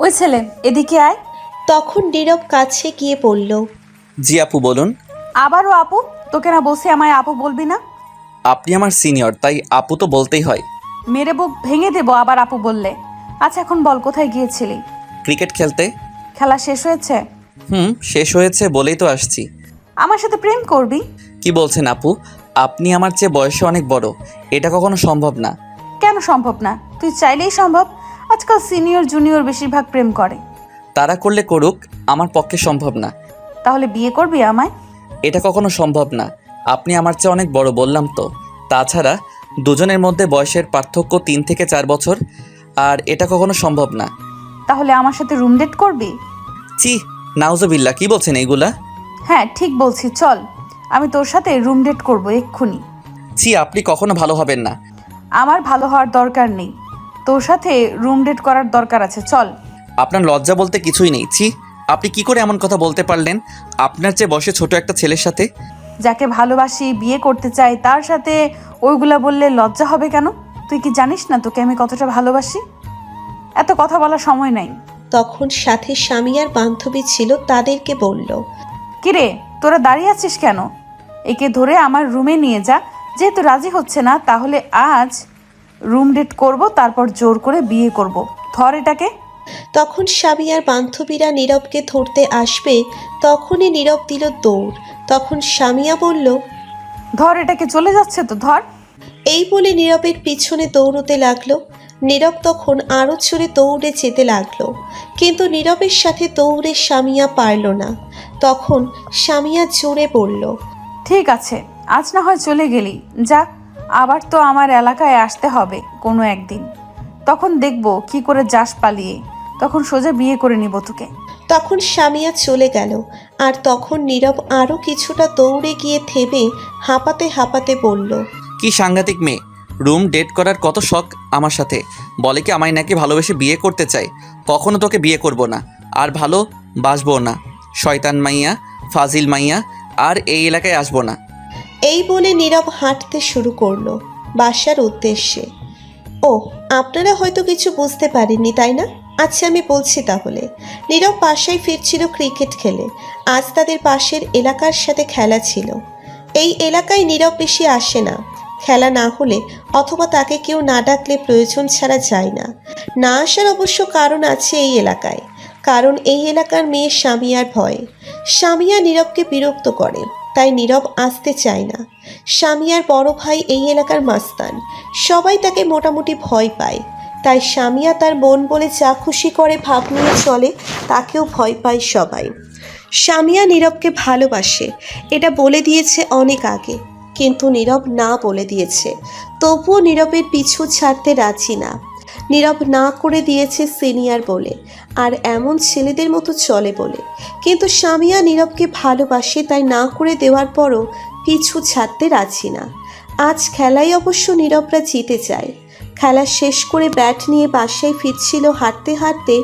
ওই ছেলে, এদিকে আয়। তখন নীরব কাছে গিয়ে বলল, জি আপু বলুন। আবারও আপু? তোকে না বলছি আমায় আপু বলবি না? আপনি আমার সিনিয়র, তাই আপু তো বলতেই হয়। মেরে বুক ভেঙে দেবো আবার আপু বললে। আচ্ছা এখন বল, কোথায় গিয়েছিলি? ক্রিকেট খেলতে। খেলা শেষ হয়েছে? শেষ হয়েছে বলেই তো আসছি। আমার সাথে প্রেম করবি? কি বলছেন আপু? আপনি আমার চেয়ে বয়সে অনেক বড়, এটা কখনো সম্ভব না। কেন সম্ভব না? তুই চাইলেই সম্ভব। আজকাল সিনিয়র জুনিয়র বেশিরভাগ প্রেম করে। তারা করলে করুক, আমার পক্ষে সম্ভব না। তাহলে বিয়ে করবি আমায়? এটা কখনো সম্ভব না। আপনি আমার চেয়ে অনেক বড়, বললাম তো। তাছাড়া দুজনের মধ্যে বয়সের পার্থক্য 3 থেকে 4 বছর, আর এটা কখনো সম্ভব না। তাহলে আমার সাথে রুম ডেট করবি? চি, নাউজুবিল্লাহ, কি বলছেন এইগুলা? হ্যাঁ ঠিক বলছি, চল আমি তোর সাথে রুম ডেট করবো এক্ষুনি। চি, আপনি কখনো ভালো হবেন না। আমার ভালো হওয়ার দরকার নেই, তোর সাথে রুম ডেট করার দরকার আছে, চল। আপনার লজ্জা বলতে কিছুই নেই। চি, আপনি কি করে এমন কথা বলতে পারলেন আপনার চেয়ে বয়সে ছোট একটা ছেলের সাথে? যাকে ভালোবাসি, বিয়ে করতে চাই, তার সাথে ওইগুলা বললে লজ্জা হবে কেন? তুই কি জানিস না তোকে আমি কতটা ভালোবাসি? এত কথা বলার সময় নাই। তখন সাথে স্বামীয়ার বান্ধবী ছিল, তাদেরকে বলল, কিরে তোরা দাঁড়িয়ে আছিস কেন? একে ধরে আমার রুমে নিয়ে যা। যেহেতু রাজি হচ্ছে না, তাহলে আজ রুম ডেট করব, তারপর জোর করে বিয়ে করব। ধর এটাকে। তখন স্বামীয়ার বান্ধবীরা নীরবকে ধরতে আসবে, তখনই নীরব দিল দৌড়। তখন স্বামীয়া বলল, ধর এটাকে, চলে যাচ্ছে তো, ধর। এই বলে নীরবের পিছনে দৌড়তে লাগলো। নীরব তখন আরও জোরে দৌড়ে যেতে লাগলো, কিন্তু নীরবের সাথে দৌড়ে স্বামীয়া পারল না। তখন স্বামীয়া জোরে বলল, ঠিক আছে, আজ না হয় চলে গেলি, যা। আবার তো আমার এলাকায় আসতে হবে কোনো একদিন, তখন দেখবো কি করে যাস পালিয়ে। তখন সোজা বিয়ে করে নিব তোকে। তখন স্বামীয়া চলে গেল। আর তখন নীরব আরও কিছুটা দৌড়ে গিয়ে থেমে হাঁপাতে হাঁপাতে বলল, কি সাংঘাতিক মেয়ে! রুম ডেট করার কত শখ আমার সাথে। বলে কি আমায় নাকি ভালোবেসে বিয়ে করতে চাই। কখনো তোকে বিয়ে করব না, আর ভালো বাসবো না। শয়তান মাইয়া, ফাজিল মাইয়া, আর এই এলাকায় আসবো না। এই বলে নীরব হাঁটতে শুরু করলো বাসার উদ্দেশ্যে। ও, আপনারা হয়তো কিছু বুঝতে পারেননি তাই না? আচ্ছা আমি বলছি তাহলে। নীরব বাসায় ফিরছিল ক্রিকেট খেলে। আজ তাদের পাশের এলাকার সাথে খেলা ছিল। এই এলাকায় নীরব বেশি আসে না। খেলা না হলে অথবা তাকে কেউ না ডাকলে প্রয়োজন ছাড়া যায় না। না আসার অবশ্য কারণ আছে এই এলাকায়। কারণ এই এলাকার মেয়ে স্বামীয়ার ভয়। স্বামীয়া নীরবকে বিরক্ত করে, তাই নীরব আসতে চায় না। স্বামীয়ার বড় ভাই এই এলাকার মাস্তান, সবাই তাকে মোটামুটি ভয় পায়। তাই স্বামীয়া তার মন বলে যা খুশি করে ভাব নিয়ে চলে, তাকেও ভয় পায় সবাই। স্বামীয়া নীরবকে ভালোবাসে, এটা বলে দিয়েছে অনেক আগে, কিন্তু নীরব না বলে দিয়েছে। তবুও নীরবের পিছু ছাড়তে রাজি না। নীরব না করে দিয়েছে সিনিয়র বলে, আর এমন ছেলেদের মতো চলে বলে। কিন্তু স্বামীয়া নীরবকে ভালোবাসে, তাই না করে দেওয়ার পরও পিছু ছাড়তে রাজি না। আজ খেলায় অবশ্য নীরবরা জিতে যায়। খেলা শেষ করে ব্যাট নিয়ে বাসায় ফিরছিল হাঁটতে হাঁটতে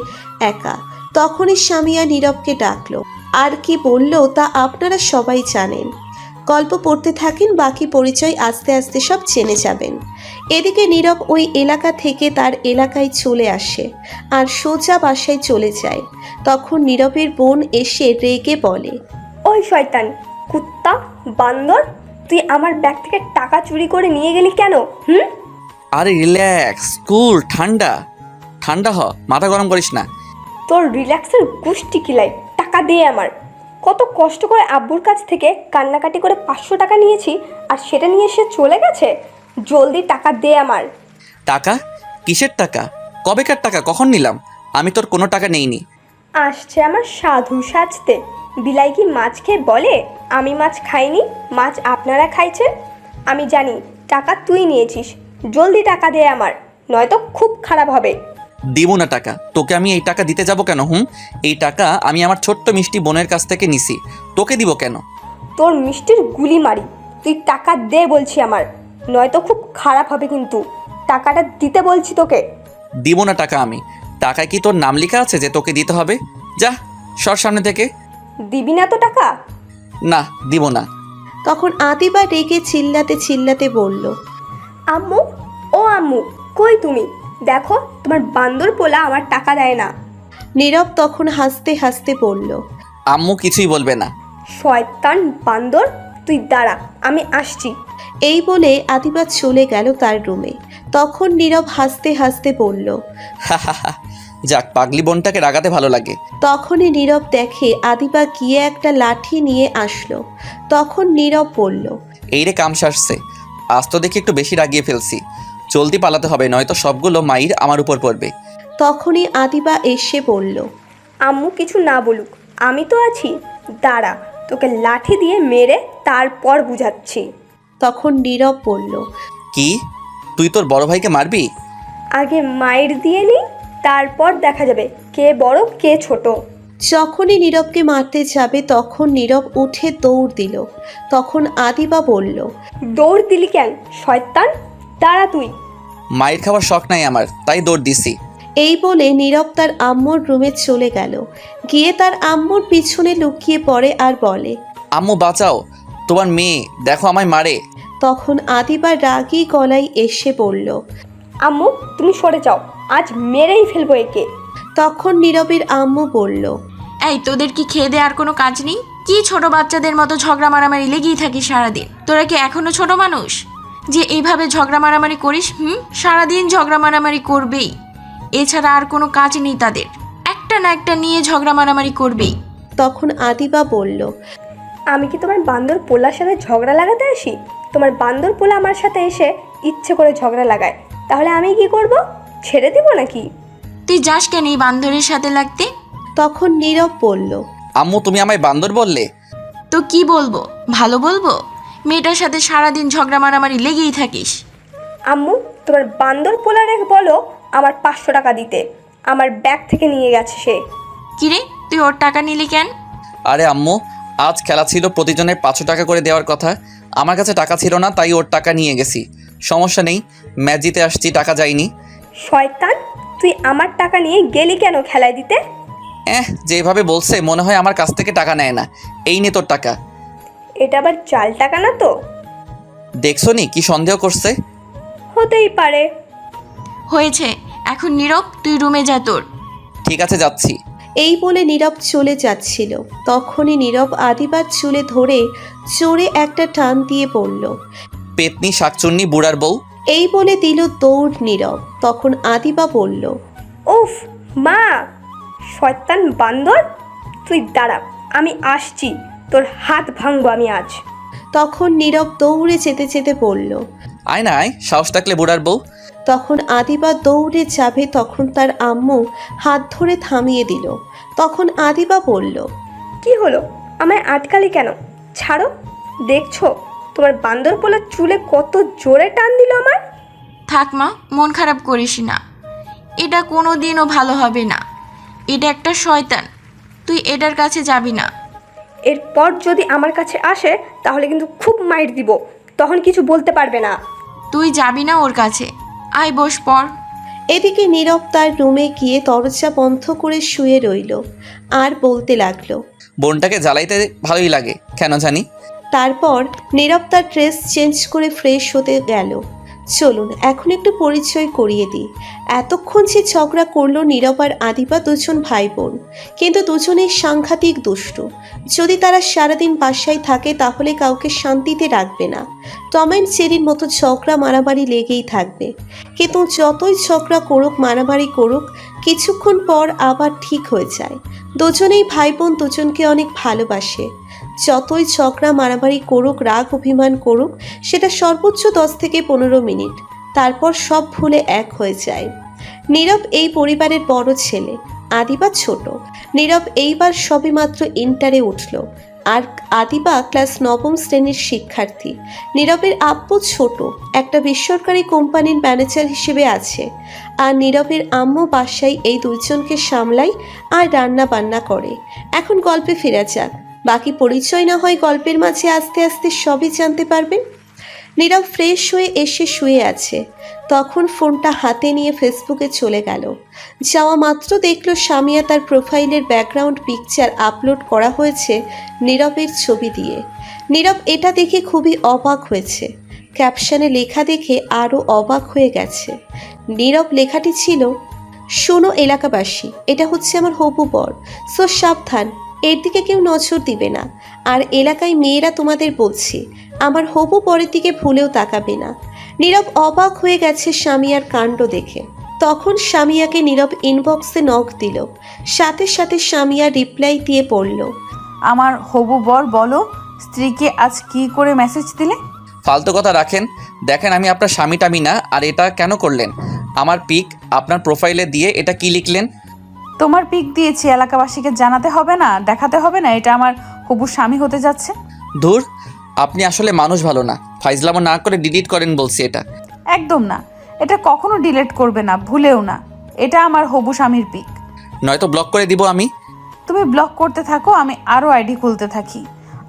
একা। তখনই স্বামীয়া নীরবকে ডাকলো। আর কি বলল তা আপনারা সবাই জানেন। গল্প পড়তে থাকেন, বাকি পরিচয় আস্তে আস্তে সব জেনে যাবেন। এদিকে নীরব ওই এলাকা থেকে তার এলাকায় চলে আসে আর সোজা বাসায় চলে যায়। তখন নীরবের বোন এসে রেগে বলে, ওই শয়তান, কুত্তা, বান্দর, তুই আমার ব্যাগ থেকে টাকা চুরি করে নিয়ে গেলি কেন? আরে রিল্যাক্স, কুল, ঠান্ডা ঠান্ডা হ, মাথা গরম করিস না। তোর রিল্যাক্সের গুষ্টি কিলাই, টাকা দে আমার। কত কষ্ট করে আব্বুর কাছ থেকে কান্নাকাটি করে 500 টাকা নিয়েছি, আর সেটা নিয়ে সে চলে গেছে। জলদি টাকা দে আমার। টাকা? কিসের টাকা? কবেকার টাকা? কখন নিলাম? আমি তোর কোনো টাকা নেইনি। আসছে আমার সাধু সাজতে। বিলাই কি মাছ খেয়ে বলে আমি মাছ খাইনি, মাছ আপনারা খাইছেন? আমি জানি টাকা তুই নিয়েছিস। জলদি টাকা দে আমার, নয়তো খুব খারাপ হবে। দিব না টাকা। তোকে আমি এই টাকা দিতে যাব কেন? এই টাকা আমি আমার ছোট্ট মিষ্টি বোনের কাছ থেকে নিছি, তোকে দিব কেন? তোর মিষ্টির গুলি মারি। তুই টাকা দে বলছি আমার, নয়তো খুব খারাপ হবে কিন্তু। টাকাটা দিতে বলছি তোকে। দিব না টাকা আমি। টাকায় কি তোর নাম লেখা আছে যে তোকে দিতে হবে? যা, সর সামনে থেকে। দিবি না তো টাকা? না, দিব না। তখন আদিবা রেগে চিল্লাতে চিল্লাতে বলল, আম্মু, ও আম্মু, কই তুমি? দেখো তোমার বান্দর পোলা আমার টাকা দেয় না। নীরব তখন হাসতে হাসতে বলল, আম্মু কিছুই বলবে না। শয়তান বান্দর, তুই দাঁড়া, আমি আসছি। এই বলে আদিবা চলে গেল তার রুমে। তখন নীরব হাসতে হাসতে বলল, যাক, পাগলি বোনটাকে রাগাতে ভালো লাগে। তখনই নীরব দেখে আদিবা গিয়ে একটা লাঠি নিয়ে আসলো। তখন নীরব বলল, এই রে কাম সারছে, আজ তো দেখি একটু বেশি রাগিয়ে ফেলছি। জলদি পালাতে হবে, নয়তো সবগুলো মাইর আমার উপর পড়বে। তখনই আদিবা এসে বলল, আম্মু কিছু না বলুক, আমি তো আছি, দাঁড়া, তোকে লাঠি দিয়ে মেরে তারপর বুঝাচ্ছি। তখন নীরব বলল, কি, তুই তোর বড় ভাইকে মারবি? আগে মাইর দিয়ে নি, তারপর দেখা যাবে কে বড় কে ছোট। যখনই নীরবকে মারতে যাবে তখন নীরব উঠে দৌড় দিল। তখন আদিবা বলল, দৌড় দিলি কেন শয়তান, দাঁড়া তুই। মায়ের খাওয়ার শখ নাই আমার, তাই দৌড় দিছি। এই বলে নীরব তার আম্মুর রুমে চলে গেল। গিয়ে তার আম্মুর পিছনে লুকিয়ে পড়ে আর বলে, আম্মু বাঁচাও, তোমার মেয়ে দেখো আমায় মারে। তখন আদিবা রাগী গলায় এসে বলল, আম্মু তুমি সরে যাও, আজ মেরেই ফেলবো একে। তখন নীরবের আম্মু বলল, এই তোদের কি খেয়ে দেয়ে আর কোনো কাজ নেই? কি ছোট বাচ্চাদের মতো ঝগড়া মারামারি লেগেই থাকিস সারাদিন? তোরা কি এখনো ছোট মানুষ যে এইভাবে ঝগড়া মারামারি করিস? সারাদিন ঝগড়া মারামারি করবেই, এছাড়া আর কোনো কাজ নেই তাদের। একটা না একটা নিয়ে ঝগড়া মারামারি করবেই। তখন আদিবা বলল, আমি কি তোমার বান্দর পোলার সাথে ঝগড়া লাগাতে আসি? তোমার বান্দর পোলা আমার সাথে এসে ইচ্ছে করে ঝগড়া লাগায়, তাহলে আমি কি করব? ছেড়ে দিব নাকি? তুই যাস কেন এই বান্দরের সাথে লাগতে? তখন নীরব বলল, আম্মু তুমি আমায় বান্দর বললে? তো কি বলবো, ভালো বলবো? মেয়েটার সাথে সারাদিন ঝগড়া মারামারি লেগেই থাকিস। আম্মু তোমার বান্দর পোলারে বলো আমার 500 টাকা দিতে, আমার ব্যাগ থেকে নিয়ে গেছে সে। কিরে, তুই ওর টাকা নিলি কেন? আরে আম্মু, আজ খেলা ছিল, প্রতিজনের 500 টাকা করে দেওয়ার কথা। আমার কাছে টাকা ছিল না, তাই ওর টাকা নিয়ে গেছি। সমস্যা নেই, ম্যাচ জিতে আসছি, টাকা যায়নি। শয়তান, তুই আমার টাকা নিয়ে গেলি কেন খেলায় দিতে? যেভাবে বলছে মনে হয় আমার কাছ থেকে টাকা নেয় না। এই নে তোর টাকা। এটা আবার জাল টাকা না তো? দেখছো নি কি সন্দেহ করছে? হতেই পারে। হয়েছে, এখন নীরব তুই রুমে যা তোর। ঠিক আছে, যাচ্ছি। এই বলে নীরব চলে যাচ্ছিল। তখনই নীরব আদিবার চুলে ধরে জোরে একটা টান দিয়ে বলল, পেতনি শাকচুন্নি বুড়ার বউ। এই বলে দিল দৌড় নীরব। তখন আদিবা বলল, উফ মা, শয়তান বান্দর, তুই দাঁড়া, আমি আসছি, তোর হাত ভাঙবো আমি আজ। তখন নীরব দৌড়ে যেতে যেতে বলল, আয় না আয়, সাহস থাকলে বুড়ার বউ। তখন আদিবা দৌড়ে যাবে, তখন তার আম্মু হাত ধরে থামিয়ে দিল। তখন আদিবা বলল, কি হলো, আমায় আটকালি কেন? ছাড়ো, দেখছো তোমার বান্দর পোলার চুলে কত জোরে টান দিল আমার। থাক মা, মন খারাপ করিস না, এটা কোনো দিনও ভালো হবে না। এটা একটা শয়তান, তুই এটার কাছে যাবি না। এরপর যদি আমার কাছে আসে তাহলে কিন্তু খুব মাইর দিব, তখন কিছু বলতে পারবে না। তুই যাবি না ওর কাছে, আয় বস পর। এদিকে নীরব তার রুমে গিয়ে দরজা বন্ধ করে শুয়ে রইল আর বলতে লাগলো, বোনটাকে জ্বালাইতে ভালোই লাগে কেন জানি। তারপর নীরব তার ড্রেস চেঞ্জ করে ফ্রেশ হতে গেল। চলুন এখন একটু পরিচয় করিয়ে দিই। এতক্ষণ যে ঝগড়া করলো নীরব আর আদিবা দুজন ভাই বোন, কিন্তু দুজনেই সাংঘাতিক দুষ্টু। যদি তারা সারাদিন বাসায় থাকে তাহলে কাউকে শান্তিতে রাখবে না। টম অ্যান্ড জেরির মতো ঝগড়া মারামারি লেগেই থাকবে। কিন্তু যতই ঝগড়া করুক মারামারি করুক, কিছুক্ষণ পর আবার ঠিক হয়ে যায়। দুজনেই ভাই বোন দুজনকে অনেক ভালোবাসে। যতই ঝগড়া মারামারি করুক, রাগ অভিমান করুক, সেটা সর্বোচ্চ 10 থেকে 15 মিনিট, তারপর সব ভুলে এক হয়ে যায়। নীরব এই পরিবারের বড় ছেলে, আদিবা ছোট। নীরব এইবার সবেমাত্র ইন্টারে উঠল, আর আদিবা ক্লাস 9ম শ্রেণীর শিক্ষার্থী। নীরবের আব্বু ছোট একটা বেসরকারি কোম্পানির ম্যানেজার হিসেবে আছে, আর নীরবের আম্মু বাসায় এই দুইজনকে সামলায় আর রান্না বান্না করে। এখন গল্পে ফেরা যাক, বাকি পরিচয় না হয় গল্পের মাঝে আস্তে আস্তে সবই জানতে পারবেন। নীরব ফ্রেশ হয়ে এসে শুয়ে আছে। তখন ফোনটা হাতে নিয়ে ফেসবুকে চলে গেল। যাওয়া মাত্র দেখল সামিয়া তার প্রোফাইলের ব্যাকগ্রাউন্ড পিকচার আপলোড করা হয়েছে নীরবের ছবি দিয়ে। নীরব এটা দেখে খুবই অবাক হয়েছে। ক্যাপশনে লেখা দেখে আরও অবাক হয়ে গেছে। নীরব লেখাটি ছিল, শোনো এলাকাবাসী, এটা হচ্ছে আমার হবু বর, সো সাবধান, এর দিকে কেউ নজর দিবে না। আর এলাকায় মেয়েরা তোমাদের বলছি, আমার হবু বরের দিকে ভুলেও তাকাবে না। নীরব অবাক হয়ে গেছে স্বামীয়ার কাণ্ড দেখে। তখন স্বামীয়াকে নীরব ইনবক্সে নক দিল, সাথে সাথে স্বামীয়া রিপ্লাই দিয়ে পড়ল, আমার হবু বর বলো, স্ত্রীকে আজ কি করে মেসেজ দিলে? ফালতু কথা রাখেন, দেখেন আমি আপনার স্বামী টামি না। আর এটা কেন করলেন? আমার পিক আপনার প্রোফাইলে দিয়ে এটা কি লিখলেন? তোমার পিক দিয়েছি, এলাকাবাসীকে জানাতে হবে না, দেখাতে হবে না এটা আমার হবু স্বামী হতে যাচ্ছে? ধুর, আপনি আসলে মানুষ ভালো না। ফাইজলামো না করে ডিলিট করেন বলছি এটা। একদম না, এটা কখনো ডিলিট করবে না, ভুলেও না। এটা আমার হবু স্বামীর পিক। নয়তো ব্লক করে দিব আমি। তুমি ব্লক করতে থাকো, আমি আরও আইডি খুলতে থাকি।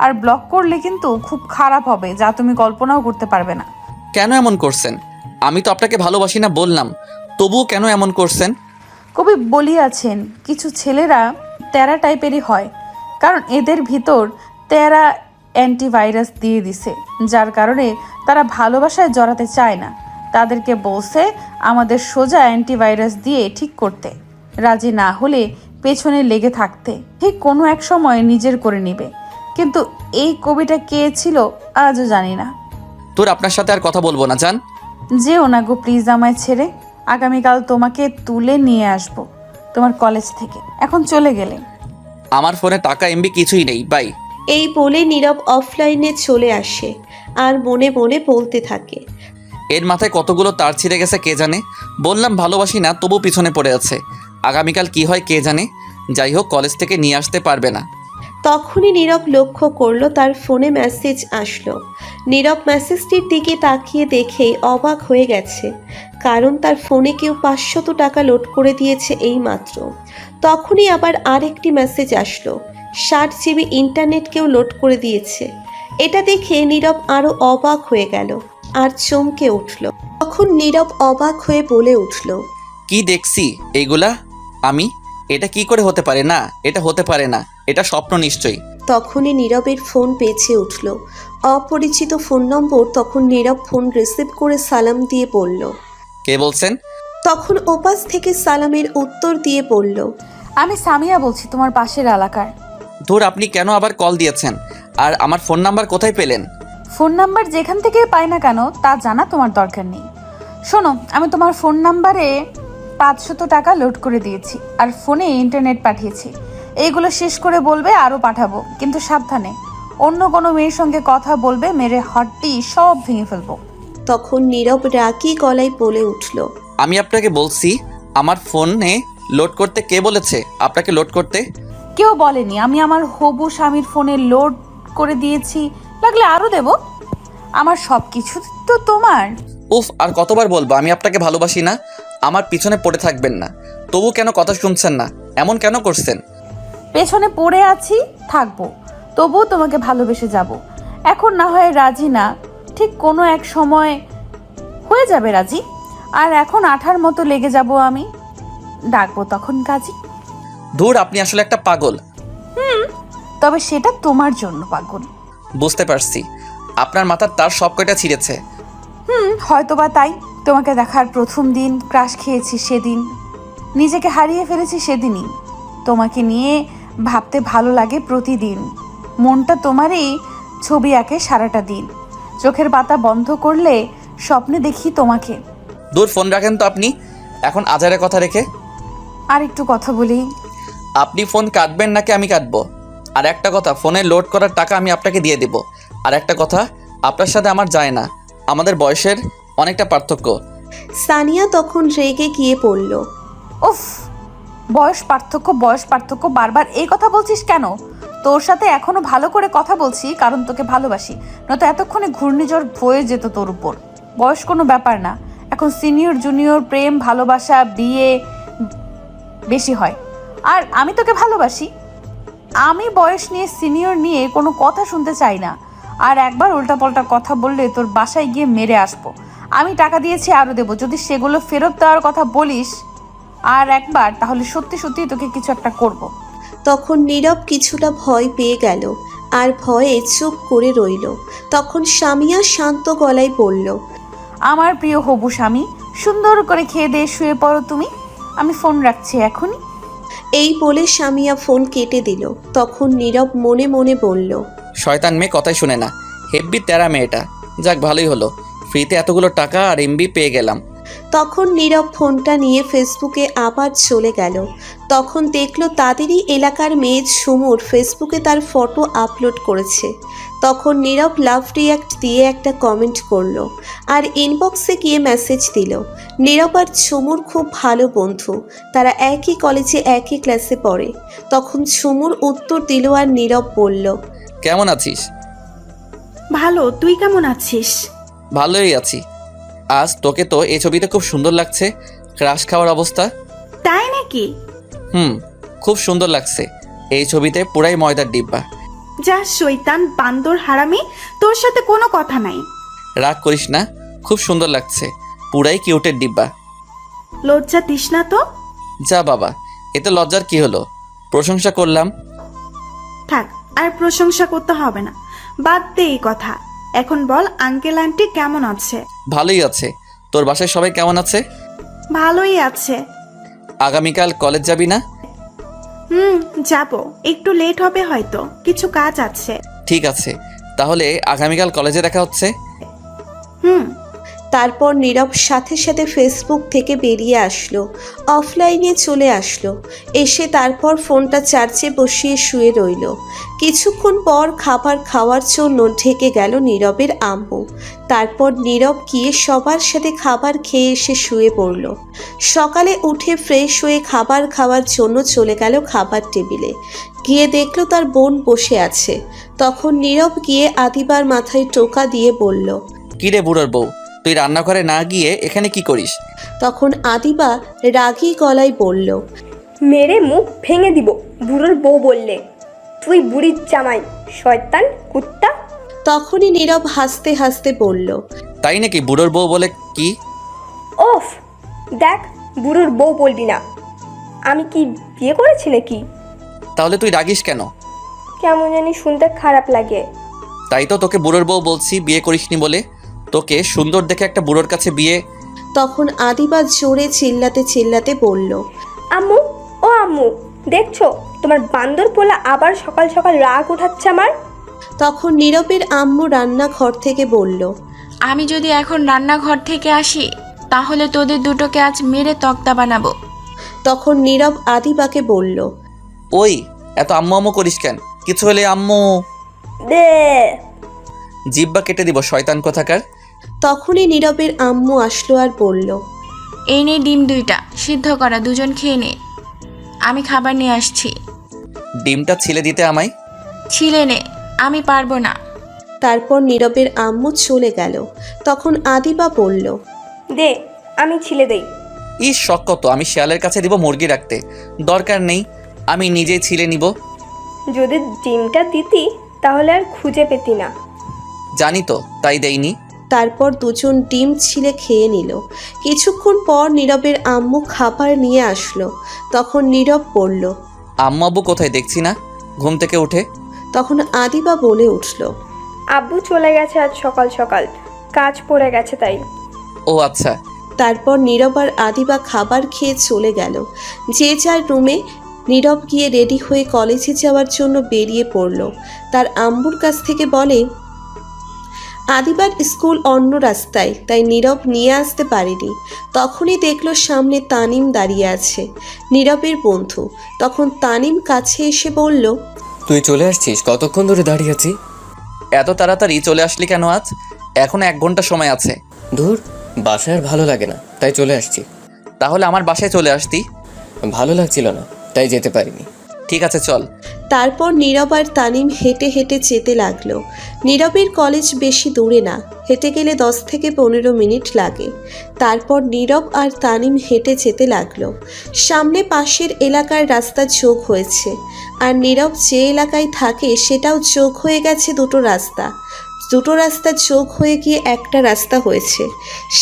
আর ব্লক করলে কিন্তু খুব খারাপ হবে, যা তুমি কল্পনাও করতে পারবে না। কেন এমন করছেন? আমি তো আপনাকে ভালোবাসি না বললাম, তবুও কেন এমন করছেন? কবি বলিয়াছেন, কিছু ছেলেরা তেরা টাইপেরই হয়, কারণ এদের ভিতর তেরা অ্যান্টিভাইরাস দিয়ে দিছে, যার কারণে তারা ভালোবাসায় জড়াতে চায় না। তাদেরকে বলছে আমাদের সোজা অ্যান্টিভাইরাস দিয়ে ঠিক করতে, রাজি না হলে পেছনে লেগে থাকতে, ঠিক কোনো এক সময় নিজের করে নিবে। কিন্তু এই কবিটা কে ছিল আজও জানি না। তোর আপনার সাথে আর কথা বলবো না, জান। যেও না গো প্লিজ আমায় ছেড়ে। আগামীকাল তোমাকে তুলে নিয়ে আসবো তোমার কলেজ থেকে, এখন চলে গেলে। আমার ফোনে টাকা এমবি কিছুই নেই, বাই। এই বলে নীরব অফলাইনে চলে আসে আর মনে মনে বলতে থাকে, এর মাথায় কতগুলো তার ছিঁড়ে গেছে কে জানে। বললাম ভালোবাসি না, তবু পিছনে পড়ে আছে। আগামীকাল কি হয় কে জানে। যাই হোক, কলেজ থেকে নিয়ে আসতে পারবে না। তখনই নীরব লক্ষ্য করলো তার ফোনে মেসেজ আসলো। নীরব মেসেজটির দিকে তাকিয়ে দেখেই অবাক হয়ে গেছে, কারণ তার ফোনে কেউ 500 টাকা লোড করে দিয়েছে এই মাত্র। তখনই আবার আরেকটি মেসেজ আসলো, 60 জিবি ইন্টারনেট কেউ লোড করে দিয়েছে। এটা দেখে নীরব আরও অবাক হয়ে গেল আর চমকে উঠল। তখন নীরব অবাক হয়ে বলে উঠল, কি দেখছি এইগুলা আমি? এটা কি করে হতে পারে? না, এটা হতে পারে না, এটা স্বপ্ন নিশ্চয়ই। তখনই নীরবের ফোন বেজে উঠল। অপরিচিত ফোন নম্বর। তখন নীরব ফোন রিসিভ করে সালাম দিয়ে বলল। কে বলছেন? তখন ওপাশ থেকে সালামের উত্তর দিয়ে বলল, আমি সামিয়া বলছি, তোমার পাশের এলাকার। ধুর, আপনি কেন আবার কল দিয়েছেন? আর আমার ফোন নাম্বার কোথায় পেলেন? ফোন নাম্বার যেখান থেকে পাই না কেন তা জানা তোমার দরকার নেই। শোনো, আমি তোমার ফোন নাম্বারে 500 টাকা লোড করে দিয়েছি আর ফোনে ইন্টারনেট পাঠিয়েছি। এইগুলো শেষ করে বলবে আরও পাঠাবো, কিন্তু সাবধানে, অন্য কোনো মেয়ের সঙ্গে কথা বলবে, মেরে হাড্ডি সব ভেঙে ফেলবো। তখন নীরব রাগী গলায় বলে উঠল, আমি আপনাকে বলছি আমার ফোনে লোড করতে। কে বলেছে আপনাকে লোড করতে? কেউ বলেনি। আমি আমার হবু স্বামীর ফোনে লোড করে দিয়েছি, লাগলে আরও দেব। আমার সব কিছু তো তোমার। উফ, আর কতবার বলবো আমি আপনাকে ভালোবাসি না? আমার পিছনে পড়ে থাকবেন না। তবু কেন কথা শুনছেন না? এমন কেন করছেন? পেছনে পড়ে আছি, থাকবো, তবুও তোমাকে ভালোবেসে যাব। এখন না হয় রাজি না, ঠিক কোনো এক সময় হয়ে যাবে রাজি। আর এখন আঠার মতো লেগে যাব আমি, ডাকবো তখন কাজী। ধুর, আপনি আসলে একটা পাগল। তবে সেটা তোমার জন্য পাগল। বুঝতে পারছি, আপনার মাথার তার সব কয়টা ছিঁড়েছে। হয়তোবা তাই। তোমাকে দেখার প্রথম দিন ক্রাশ খেয়েছি সেদিন, নিজেকে হারিয়ে ফেলেছি সেদিনই। তোমাকে নিয়ে ভাবতে ভালো লাগে প্রতিদিন, মনটা তোমারই ছবি আঁকে সারাটা দিন। চোখের পাতা বন্ধ করলে স্বপ্নে দেখি তোমাকে। দূর, ফোন রাখেন তো আপনি এখন আজারে কথা রেখে। আর একটু কথা বলি। আপনি ফোন কাটবেন নাকি আমি কাটবো? আর একটা কথা, ফোনে লোড করার টাকা আমি আপনাকে দিয়ে দেব। আর একটা কথা, আপনার সাথে আমার যায় না, আমাদের বয়সের অনেকটা পার্থক্য। সানিয়া তখন রেগে গিয়ে বলল, উফ, বয়স পার্থক্য বারবার এই কথা বলছিস কেন? তোর সাথে এখনো ভালো করে কথা বলছি কারণ তোকে ভালোবাসি, নয়তো এতক্ষণে ঘূর্ণিঝড় বয়ে যেত তোর উপর। বয়স কোনো ব্যাপার না, এখন সিনিয়র জুনিয়র প্রেম ভালোবাসা বিয়ে বেশি হয়। আর আমি তোকে ভালোবাসি। আমি বয়স নিয়ে সিনিয়র নিয়ে কোনো কথা শুনতে চাই না। আর একবার উল্টাপাল্টা কথা বললে তোর বাসায় গিয়ে মেরে আসবো। আমি টাকা দিয়েছি, আরও দেবো। যদি সেগুলো ফেরত দেওয়ার কথা বলিস আর একবার, তাহলে সত্যি সত্যি তোকে কিছু একটা করব। তখন নীরব কিছুটা ভয় পেয়ে গেল আর ভয়ে চুপ করে রইল। তখন স্বামীয়া শান্ত গলায় বলল, আমার প্রিয় হবু স্বামী, সুন্দর করে খেয়ে দিয়ে শুয়ে পড়ো তুমি। আমি ফোন রাখছি এখনই। এই বলে সামিয়া ফোন কেটে দিল। তখন নীরব মনে মনে বলল, শয়তান মেয়ে কথাই শুনে না, হেব্বি তেরা মেয়েটা। যাক ভালোই হলো, ফ্রিতে এতগুলো টাকা আর এমবি পেয়ে গেলাম। তখন নীরব ফোনটা নিয়ে ফেসবুকে আবার চলে গেল। তখন দেখলো তাদেরই এলাকার মেয়ে ঝুমুর ফেসবুকে তার ফটো আপলোড করেছে। তখন নীরব লাভ রিয়াক্ট দিয়ে একটা কমেন্ট করলো আর ইনবক্সে গিয়ে মেসেজ দিল। নীরব আর ঝুমুর খুব ভালো বন্ধু, তারা একই কলেজে একই ক্লাসে পড়ে। তখন ঝুমুর উত্তর দিল আর নীরব বলল, কেমন আছিস? ভালো, তুই কেমন আছিস? ভালোই আছি। আজ তোকে তো এই ছবিতে খুব সুন্দর লাগছে, ক্রাশ খাওয়ার অবস্থা। তাই নাকি? খুব সুন্দর লাগছে এই ছবিতে, পুরাই ময়দার ডিব্বা। যা শয়তান বান্দর হারামি, তোর সাথে কোনো কথা নাই। রাগ করিস না, খুব সুন্দর লাগছে, পুরাই কিউটের ডিব্বা। লজ্জা দিস না তো। যা বাবা, এতে লজ্জার কি হলো, প্রশংসা করলাম। থাক, আর প্রশংসা করতে হবে না, বাদ দে এই কথা। এখন বল আঙ্কেল আন্টি কেমন আছে? ভালোই আছে। তোর বাসায় সবাই কেমন আছে? ভালোই আছে। আগামীকাল কলেজ যাবি না? যাব, একটু লেট হবে হয়তো, কিছু কাজ আছে। ঠিক আছে, তাহলে আগামীকাল কলেজে দেখা হচ্ছে। তারপর নীরব সাথে সাথে ফেসবুক থেকে বেরিয়ে আসলো, অফলাইনে চলে আসলো। এসে তারপর ফোনটা চার্জে বসিয়ে শুয়ে রইল। কিছুক্ষণ পর খাবার খাওয়ার জন্য ঢেকে গেল নীরবের আম্মু। তারপর নীরব গিয়ে সবার সাথে খাবার খেয়ে এসে শুয়ে পড়ল। সকালে উঠে ফ্রেশ হয়ে খাবার খাওয়ার জন্য চলে গেল খাবার টেবিলে। গিয়ে দেখলো তার বোন বসে আছে। তখন নীরব গিয়ে আদিবার মাথায় টোকা দিয়ে বলল, কিরে বুড়োর বউ, তুই রান্নাঘরে না গিয়ে এখানে কি করিস? তখন আদিবা রাগী গলায় বলল, মেরে মুখ ভেঙে দিব বুড়োর বউ বললে। তুই বুড়ির জামাই, শয়তান কুত্তা। তখনই নীরব হাসতে হাসতে বলল, তাই নাকি? বুড়োর বউ বলে কি? ওফ, দেখ বুড়োর বউ বলবি না। আমি কি বিয়ে করেছি নাকি? তাহলে তুই রাগিস কেন? কেমন জানি শুনতে খারাপ লাগে। তাই তো তোকে বুড়োর বউ বলছি, বিয়ে করিসনি বলে। তোকে সুন্দর দেখে একটা বুড়োর কাছে বিয়ে। তখন আদিবা জোরে চিল্লাতে চিল্লাতে বলল, আম্মু, ও আম্মু, দেখছো তোমার বান্দর পোলা আবার সকাল সকাল রাগ উঠাচ্ছে আমার। তখন নীরবের আম্মু রান্নাঘর থেকে বলল, আমি যদি এখন রান্নাঘর থেকে আসি তাহলে তোদের দুটোকে আজ মেরে তক্তা বানাবো। তখন নীরব আদিবাকে বলল, ওই এত আম্মু আম্মু করিস কেন? কিছু হলে আম্মু দে। জিব্বা কেটে দিব শয়তান কোথাকার। তখনই নীরবের আম্মু আসলো আর বলল, এই নে ডিম দুইটা সিদ্ধ করা, দুজন খেয়ে নে, আমি খাবার নিয়ে আসছি। ডিমটা ছিলে দিতে আমায়। ছিলে নে, আমি পারবো না। তারপর নীরবের আম্মু চলে গেল। তখন আদিবা বলল, দে, আমি ছিলে দেই। শখ কত, আমি শিয়ালের কাছে দিব মুরগি রাখতে, দরকার নেই, আমি নিজেই ছিলে নিব। যদি ডিমটা দিতি তাহলে আর খুঁজে পেতি না। জানি তো, তাই দেইনি। তারপর দুজন ডিম ছিলে খেয়ে নিল। কিছুক্ষণ পর নীরবের আম্মু খাবার নিয়ে আসলো। তখন নীরব বলল, আম্মু আব্বু কোথায় দেখছি না ঘুম থেকে উঠে। তখন আদিবা বলে উঠল, আব্বু চলে গেছে আজ সকাল সকাল, কাজ পড়ে গেছে তাই। ও আচ্ছা। তারপর নীরব আর আদিবা খাবার খেয়ে চলে গেল। যে যার রুমে। নীরব গিয়ে রেডি হয়ে কলেজে যাওয়ার জন্য বেরিয়ে পড়ল। তার আম্মুর কাছ থেকে বলে, আদিবার স্কুল অন্য রাস্তায়, তাই নীরব নিয়ে আসতে পারেনি। তখনই দেখলো সামনে তানিম দাঁড়িয়ে আছে, নীরবের বন্ধু। তখন তানিম কাছে এসে বলল, তুই চলে আসছিস? কতক্ষণ ধরে দাঁড়িয়ে আছি। এত তাড়াতাড়ি চলে আসলি কেন আজ? এখনো 1 ঘন্টা সময় আছে। ধুর, বাসায় আর ভালো লাগে না, তাই চলে আসছি। তাহলে আমার বাসায় চলে আসতি। ভালো লাগছিল না, তাই যেতে পারিনি। ঠিক আছে চল। তারপর নীরব আর তানিম হেঁটে হেঁটে যেতে লাগলো। নীরবের কলেজ বেশি দূরে না, হেঁটে গেলে 10 থেকে 15 মিনিট লাগে। তারপর নীরব আর তানিম হেঁটে যেতে লাগলো। সামনে পাশের এলাকার রাস্তা যোগ হয়েছে, আর নীরব যে এলাকায় থাকে সেটাও যোগ হয়ে গেছে দুটো রাস্তা। দুটো রাস্তা যোগ হয়ে গিয়ে একটা রাস্তা হয়েছে।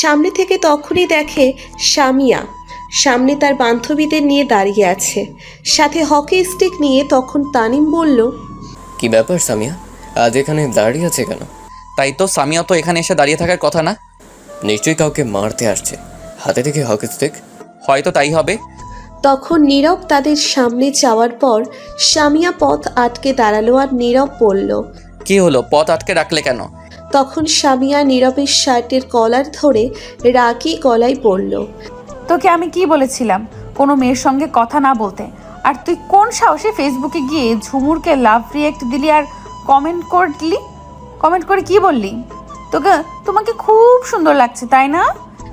সামনে থেকে তখনই দেখে সামিয়া সামনে তার বান্ধবীদের নিয়ে দাঁড়িয়ে আছে, সাথে হকি স্টিক নিয়ে। তখন তানিম বলল, কি ব্যাপার সামিয়া, আজ এখানে দাঁড়িয়ে আছে কেন? তাই তো, সামিয়া তো এখানে এসে দাঁড়িয়ে থাকার কথা না। নিশ্চয়ই কাউকে মারতে আসছে, হাতে থেকে হকি স্টিক। হয়তো তাই হবে। তখন নীরব তাদের সামনে যাওয়ার পর সামিয়া পথ আটকে দাঁড়ালো আর নীরব বলল। কি হলো, পথ আটকে রাখলে কেন? তখন সামিয়া নীরবের শার্টের কলার ধরে রাগী গলায় বলল। তোকে আমি কি বলেছিলাম কোনো মেয়ের সঙ্গে কথা না বলতে? আর তুই কোন সাহসে ফেসবুকে গিয়ে ঝুমুরকে লাভ রিয়েক্ট দিলি আর কমেন্ট করলি? কমেন্ট করে কি বললি? তোমাকে খুব সুন্দর লাগছে, তাই না?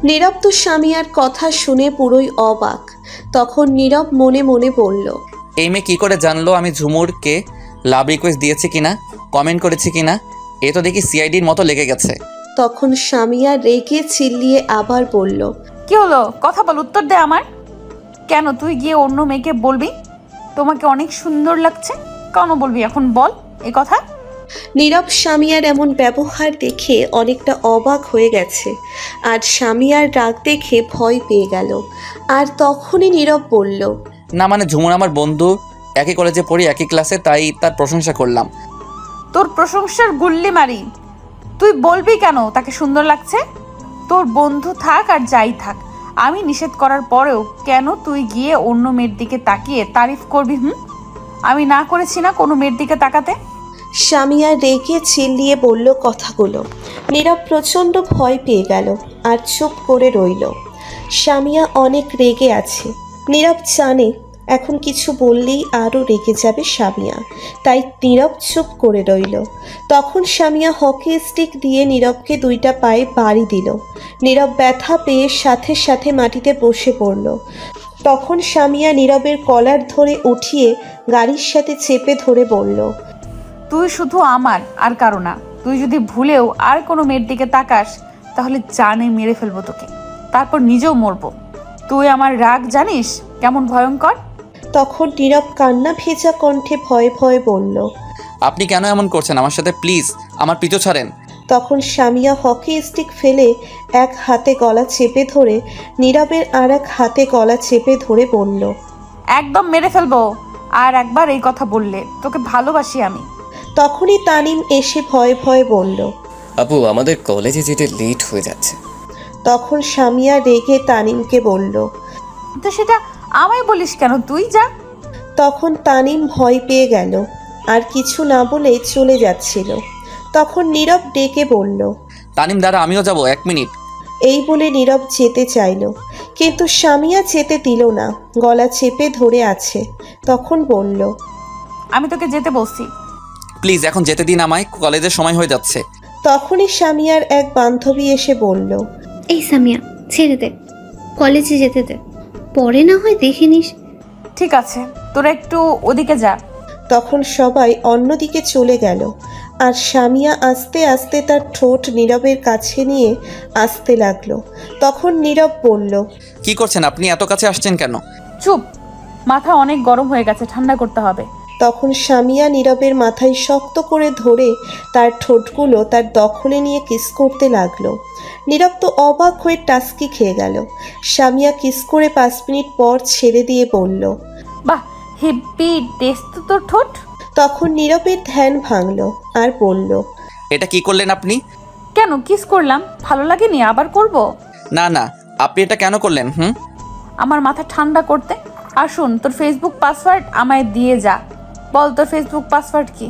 নীরব তো সামিয়ার কথা শুনে পুরোই অবাক। তখন নীরব মনে মনে বলল। এই মেয়ে কী করে জানলো আমি ঝুমুরকে লাভ রিকোয়েস্ট দিয়েছি কিনা, কমেন্ট করেছি কিনা? এ তো দেখি সিআইডির মতো লেগে গেছে। তখন সামিয়া রেগে চিল্লিয়ে আবার বলল। কি হলো, কথা বল, উত্তর দে আমার। কেন তুই গিয়ে অন্য মেয়েকে বলবি তোমাকে অনেক সুন্দর লাগছে? কেন বলবি এখন বল এ কথা? নীরব সামিয়ার এমন ব্যবহার দেখে অনেকটা অবাক হয়ে গেছে আর সামিয়ার রাগ দেখে ভয় পেয়ে গেল। আর তখনই নীরব বলল। না মানে ঝুমুর আমার বন্ধু, একই কলেজে পড়ি, একই ক্লাসে, তাই তার প্রশংসা করলাম। তোর প্রশংসার গুল্লি মারি। তুই বলবি কেন তাকে সুন্দর লাগছে? তোর বন্ধু থাক আর যাই থাক, আমি নিষেধ করার পরেও কেন তুই গিয়ে অন্য মেয়ের দিকে তাকিয়ে তারিফ করবি? আমি না করেছি না কোনো মেয়ের দিকে তাকাতে? সামিয়া রেগে চিল্লিয়ে বলল কথাগুলো। নীরব প্রচণ্ড ভয় পেয়ে গেল আর চুপ করে রইল। সামিয়া অনেক রেগে আছে। নীরব জানে এখন কিছু বললেই আরও রেগে যাবে সামিয়া, তাই নীরব চুপ করে রইল। তখন সামিয়া হকি স্টিক দিয়ে নীরবকে দুইটা পায়ে বাড়ি দিল। নীরব ব্যথা পেয়ে সাথে সাথে মাটিতে বসে পড়ল। তখন সামিয়া নীরবের কলার ধরে উঠিয়ে গাড়ির সাথে চেপে ধরে বলল। তুই শুধু আমার আর কারো না। তুই যদি ভুলেও আর কোনো মেয়ের দিকে তাকাস তাহলে জানে মেরে ফেলবো তোকে, তারপর নিজেও মরবো। তুই আমার রাগ জানিস কেমন ভয়ঙ্কর? তখন নীরব কান্না ভেজা কণ্ঠে ভয়ে ভয়ে বলল। আপনি কেন এমন করছেন আমার সাথে? প্লিজ আমার পিছু ছাড়েন। তখন সামিয়া হকি স্টিক ফেলে এক হাতে গলা চেপে ধরে নীরবের আর এক হাতে গলা চেপে ধরে বলল। একদম মেরে ফেলবো আর একবার এই কথা বললে। তোকে ভালোবাসি আমি। তখনই তানিম এসে ভয়ে ভয়ে বলল। আপু, আমাদের কলেজে যেতে লেট হয়ে যাচ্ছে। তখন সামিয়া রেগে তানিমকে বলল। তো সেটা আমায় বলিস কেন? তুই যা। তখন তানিম ভয় পেয়ে গেল আর কিছু না বলে চলে যাচ্ছিল। তখন নীরব ডেকে বলল। তানিম দাঁড়া, আমিও যাব, 1 মিনিট। এই বলে নীরব যেতে চাইল, কিন্তু সামিয়া যেতে দিল না, গলা চেপে ধরে আছে। তখন বলল। আমি তোকে যেতে বলছি। প্লিজ এখন যেতে দিন আমায়, কলেজের সময় হয়ে যাচ্ছে। তখনই সামিয়ার এক বান্ধবী এসে বলল। এই সামিয়া, ছেড়ে দে, কলেজে যেতে দে, পরে না হয় দেখে নিস। ঠিক আছে, তোরা একটু ওদিকে যা। তখন সবাই অন্যদিকে চলে গেল আর সামিয়া আস্তে আস্তে তার ঠোঁট নীরবের কাছে নিয়ে আসতে লাগলো। তখন নীরব বলল। কি করছেন আপনি? এত কাছে আসছেন কেন? চুপ, মাথা অনেক গরম হয়ে গেছে, ঠান্ডা করতে হবে। তখন সামিয়া নীরবের মাথায় শক্ত করে ধরে তার ঠোঁটগুলো তার দখলে নিয়ে কিস করতে লাগলো। নীরব তো অবাক হয়ে টাস্কি খেয়ে গেল। সামিয়া কিস করে 5 মিনিট পর ছেড়ে দিয়ে বলল। বাহ, হেব্বি টেস্ট তো তোর ঠোঁট। তখন নীরবের ধ্যান ভাঙল আর বলল। এটা কি করলেন আপনি? কেন কিস করলাম? ভালো লাগেনি? আবার করব? না না, আপনি এটা কেন করলেন? আমার মাথা ঠান্ডা করতে। আর শোন, তোর ফেসবুক পাসওয়ার্ড আমায় দিয়ে যা। বল তোর ফেসবুক পাসওয়ার্ড কি?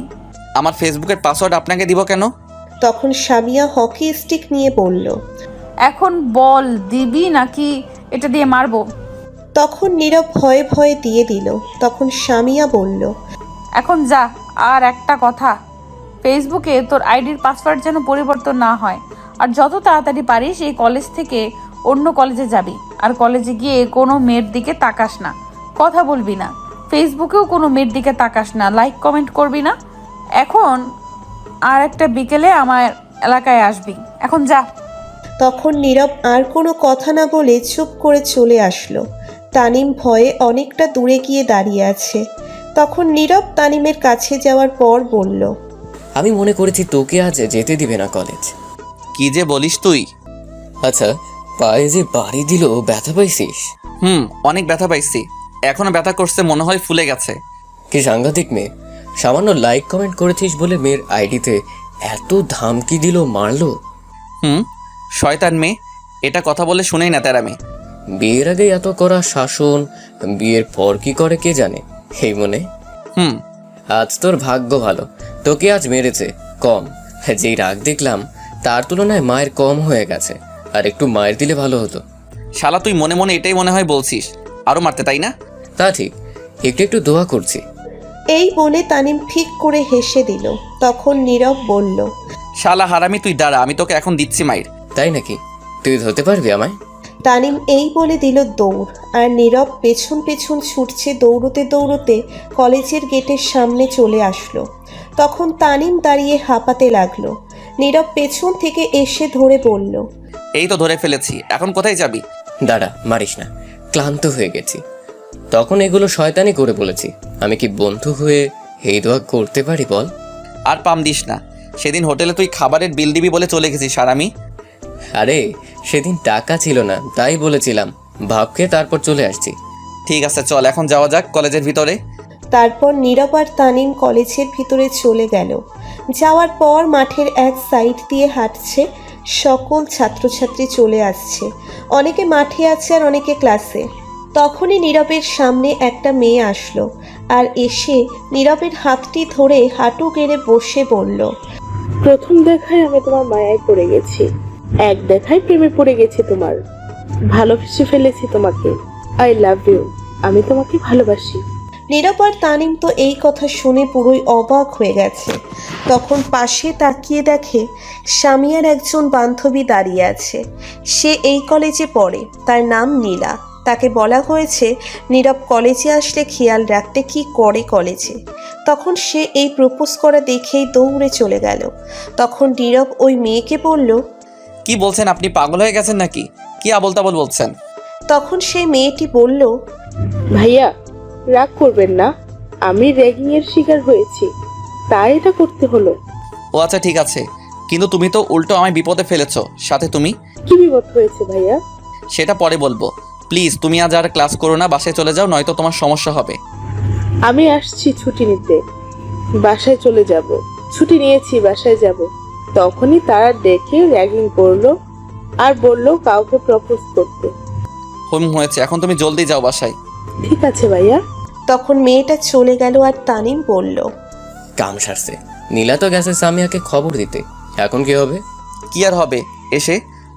আমার ফেসবুকের পাসওয়ার্ড আপনাকে দিব কেন? তখন সামিয়া হকি স্টিক নিয়ে বলল। এখন বল, দিবি নাকি এটা দিয়ে মারবো? তখন নীরব ভয়ে ভয়ে দিয়ে দিল। তখন সামিয়া বলল। এখন যা। আর একটা কথা, ফেসবুকে তোর আইডির পাসওয়ার্ড যেন পরিবর্তন না হয়। আর যত তাড়াতাড়ি পারিস এই কলেজ থেকে অন্য কলেজে যাবি। আর কলেজে গিয়ে কোনো মেয়ের দিকে তাকাস না, কথা বলবি না, ফেসবুকেও কোনো মেয়ের দিকে তাকাস না, লাইক কমেন্ট করবি না। এখন আর একটা বিকেলে আমার এলাকায় আসবি। এখন যা। তখন নীরব আর কোনো কথা না বলে চুপ করে চলে আসলো। তানিম ভয়ে অনেকটা দূরে গিয়ে দাঁড়িয়ে আছে। তখন নীরব তানিমের কাছে যাওয়ার পর বলল। আমি মনে করেছি তোকে আজ যেতে দিবে না কলেজ। কি যে বলিস তুই? আচ্ছা, পায়ে যে বাড়ি দিল, ব্যথা পাইছিস? অনেক ব্যথা পাইছি, এখনো ব্যথা করছে, মনে হয় ফুলে গেছে। কি সাংঘাতিক মেয়ে! সামান্য লাইক কমেন্ট করেছিস বলে মেয়ের আইডিতে এত ধামকি দিল, মারলো। শয়তান মেয়ে, এটা কথা বলে শুনেই না তেরা মেয়ে। বিয়ের আগে এত করা শাসন, বিয়ের পর কি করে কে জানে। এই মনে হুম। আজ তোর ভাগ্য ভালো, তোকে আজ মেরেছে কম। যেই রাগ দেখলাম তার তুলনায় মায়ের কম হয়ে গেছে, আর একটু মায়ের দিলে ভালো হতো। শালা তুই মনে মনে এটাই মনে হয় বলছিস, আরও মারতে তাই না? তা ঠিক, একটু একটু দোয়া করছি। এই বলে তানিম ফিক করে হেসে দিল। তখন নীরব বলল, শালা হারামি তুই দাঁড়া, আমি তোকে এখন দিচ্ছি মাইর। তাই নাকি? তুই ধরতে পারবি আমায়? তানিম এই বলে দিল দৌড়, আর নীরব পেছন পেছন ছুটছে। দৌড়তে দৌড়তে কলেজের গেটের সামনে চলে আসলো। তখন তানিম দাঁড়িয়ে হাঁপাতে লাগলো। নীরব পেছন থেকে এসে ধরে বলল, এই তো ধরে ফেলেছি, এখন কোথায় যাবি? দাঁড়া, মারিস না, ক্লান্ত হয়ে গেছি। তখন এগুলো শয়তানি করে বলেছি, আমি কি বন্ধু হয়ে এই দোয়া করতে পারি বল? আর পাম দিস না, সেদিন হোটেলে তুই খাবারের বিল দিবি বলে চলে গেছিস হারামি। আরে সেদিন টাকা ছিল না, তাই বলেছিলাম, ভাবকে তারপর চলে আসছি। ঠিক আছে চল এখন যাওয়া যাক কলেজের ভিতরে। তারপর নীরব আর তানিম কলেজের ভিতরে চলে গেল। যাওয়ার পর মাঠের এক সাইড দিয়ে হাঁটছে। সকল ছাত্রছাত্রী চলে আসছে, অনেকে মাঠে আছে আর অনেকে ক্লাসে। তখনই নীরবের সামনে একটা মেয়ে আসলো, আর এসে নীরবের হাতটি ধরে হাঁটু গেড়ে বসে বলল, প্রথম দেখায় আমি তোমার মায়ায় পড়ে গেছি, এক দেখায় প্রেমে পড়ে গেছি তোমার, ভালোবেসে ফেলেছি তোমাকে। আই লাভ ইউ, আমি তোমাকে ভালোবাসি। নীরব আর তানিম তো এই কথা শুনে পুরোই অবাক হয়ে গেছে। তখন পাশে তাকিয়ে দেখে সামিয়ার একজন বান্ধবী দাঁড়িয়ে আছে। সে এই কলেজে পড়ে, তার নাম নীলা। তাকে বলা হয়েছে নীরব কলেজে আসলে খেয়াল রাখতে কি করে কলেজে। তখন সে এই প্রপোজ করা দেখেই দৌড়ে চলে গেল। তখন নীরব ওই মেয়েকে বলল, কি বলছেন আপনি, পাগল হয়ে গেছেন নাকি? কি আবল তাবল বলছেন? তখন সেই মেয়েটি বলল, ভাইয়া রাগ করবেন না, আমি র্যাগিং এর শিকার হয়েছি, তাই এটা করতে হলো। ও আচ্ছা ঠিক আছে, কিন্তু তুমি তো উল্টো আমায় বিপদে ফেলেছো। সাথে তুমি কি বিপদ হয়েছে ভাইয়া? সেটা পরে বলবো। প্লিজ তুমি আজ আর ক্লাস করো না, বাসায় চলে যাও, নয়তো তোমার সমস্যা হবে। আমি আসছি ছুটি নিতে, বাসায় চলে যাব। ছুটি নিয়েছি, বাসায় যাব। তখনই তারা দেখে র্যাগিং করলো আর বললো কাউকে প্রপোজ করতে। হয়েছে, এখন তুমি জলদি যাও বাসায়। ঠিক আছে ভাইয়া। তখন মেয়েটা চলে গেল আর তানিম বলল, কাম সারছে, নীলা তো গেছে সামিয়াকে খবর দিতে, এখন কি হবে? কি আর হবে, এসে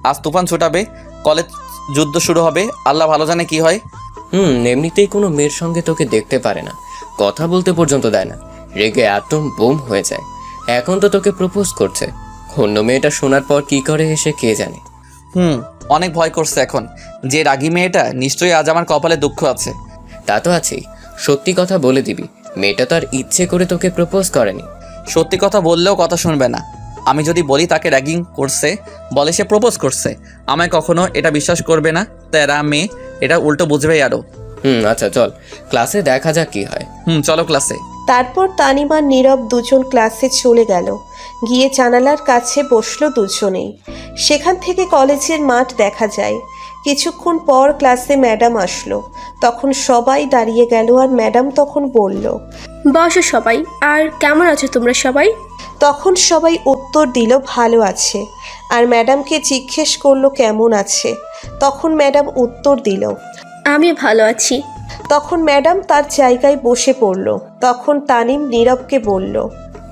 আজ তুফান ছুটাবে, কলেজ যুদ্ধ শুরু হবে, আল্লাহ ভালো জানে কি হয়। এমনিতেই কোনো মেয়ের সঙ্গে তোকে দেখতে পারে না, কথা বলতে পর্যন্ত দেয় না, রেগে অ্যাটম বোম হয়ে যায়। এখন তো তোকে প্রপোজ করছে, অন্য মেয়েটা শোনার পর কি করে এসে কে জানে। অনেক ভয় করছে এখন, যে রাগী মেয়েটা নিশ্চয়ই আজ আমার কপালে দুঃখ আছে। তা তো আছেই, সত্যি কথা বলে দিবি, মেয়েটা তো আর ইচ্ছে করে তোকে প্রপোজ করেনি। সত্যি কথা বললেও কথা শুনবে না। আমি যদি বলি তাকে র্যাগিং করছে, বলে সে প্রপোজ করছে, আমায় কখনো এটা বিশ্বাস করবে না। তারা মেয়ে এটা উল্টো বুঝবেই আরো। আচ্ছা চল, ক্লাসে দেখা যাক কি হয়। চলো ক্লাসে। তারপর তানিম আর নীরব দুজন ক্লাসে চলে গেল। গিয়ে জানালার কাছে বসলো দুজনেই। সেখান থেকে কলেজের মাঠ দেখা যায়। কিছুক্ষণ পর ক্লাসে ম্যাডাম আসলো। তখন সবাই দাঁড়িয়ে গেল, আর ম্যাডাম তখন বলল, বসো সবাই। আর কেমন আছো তোমরা সবাই? তখন সবাই উত্তর দিল ভালো আছে। আর ম্যাডামকে জিজ্ঞেস করলো কেমন আছে। তখন ম্যাডাম উত্তর দিল, আমি ভালো আছি। তখন ম্যাডাম তার জায়গায় বসে পড়ল। তখন তানিম নীরবকে বলল,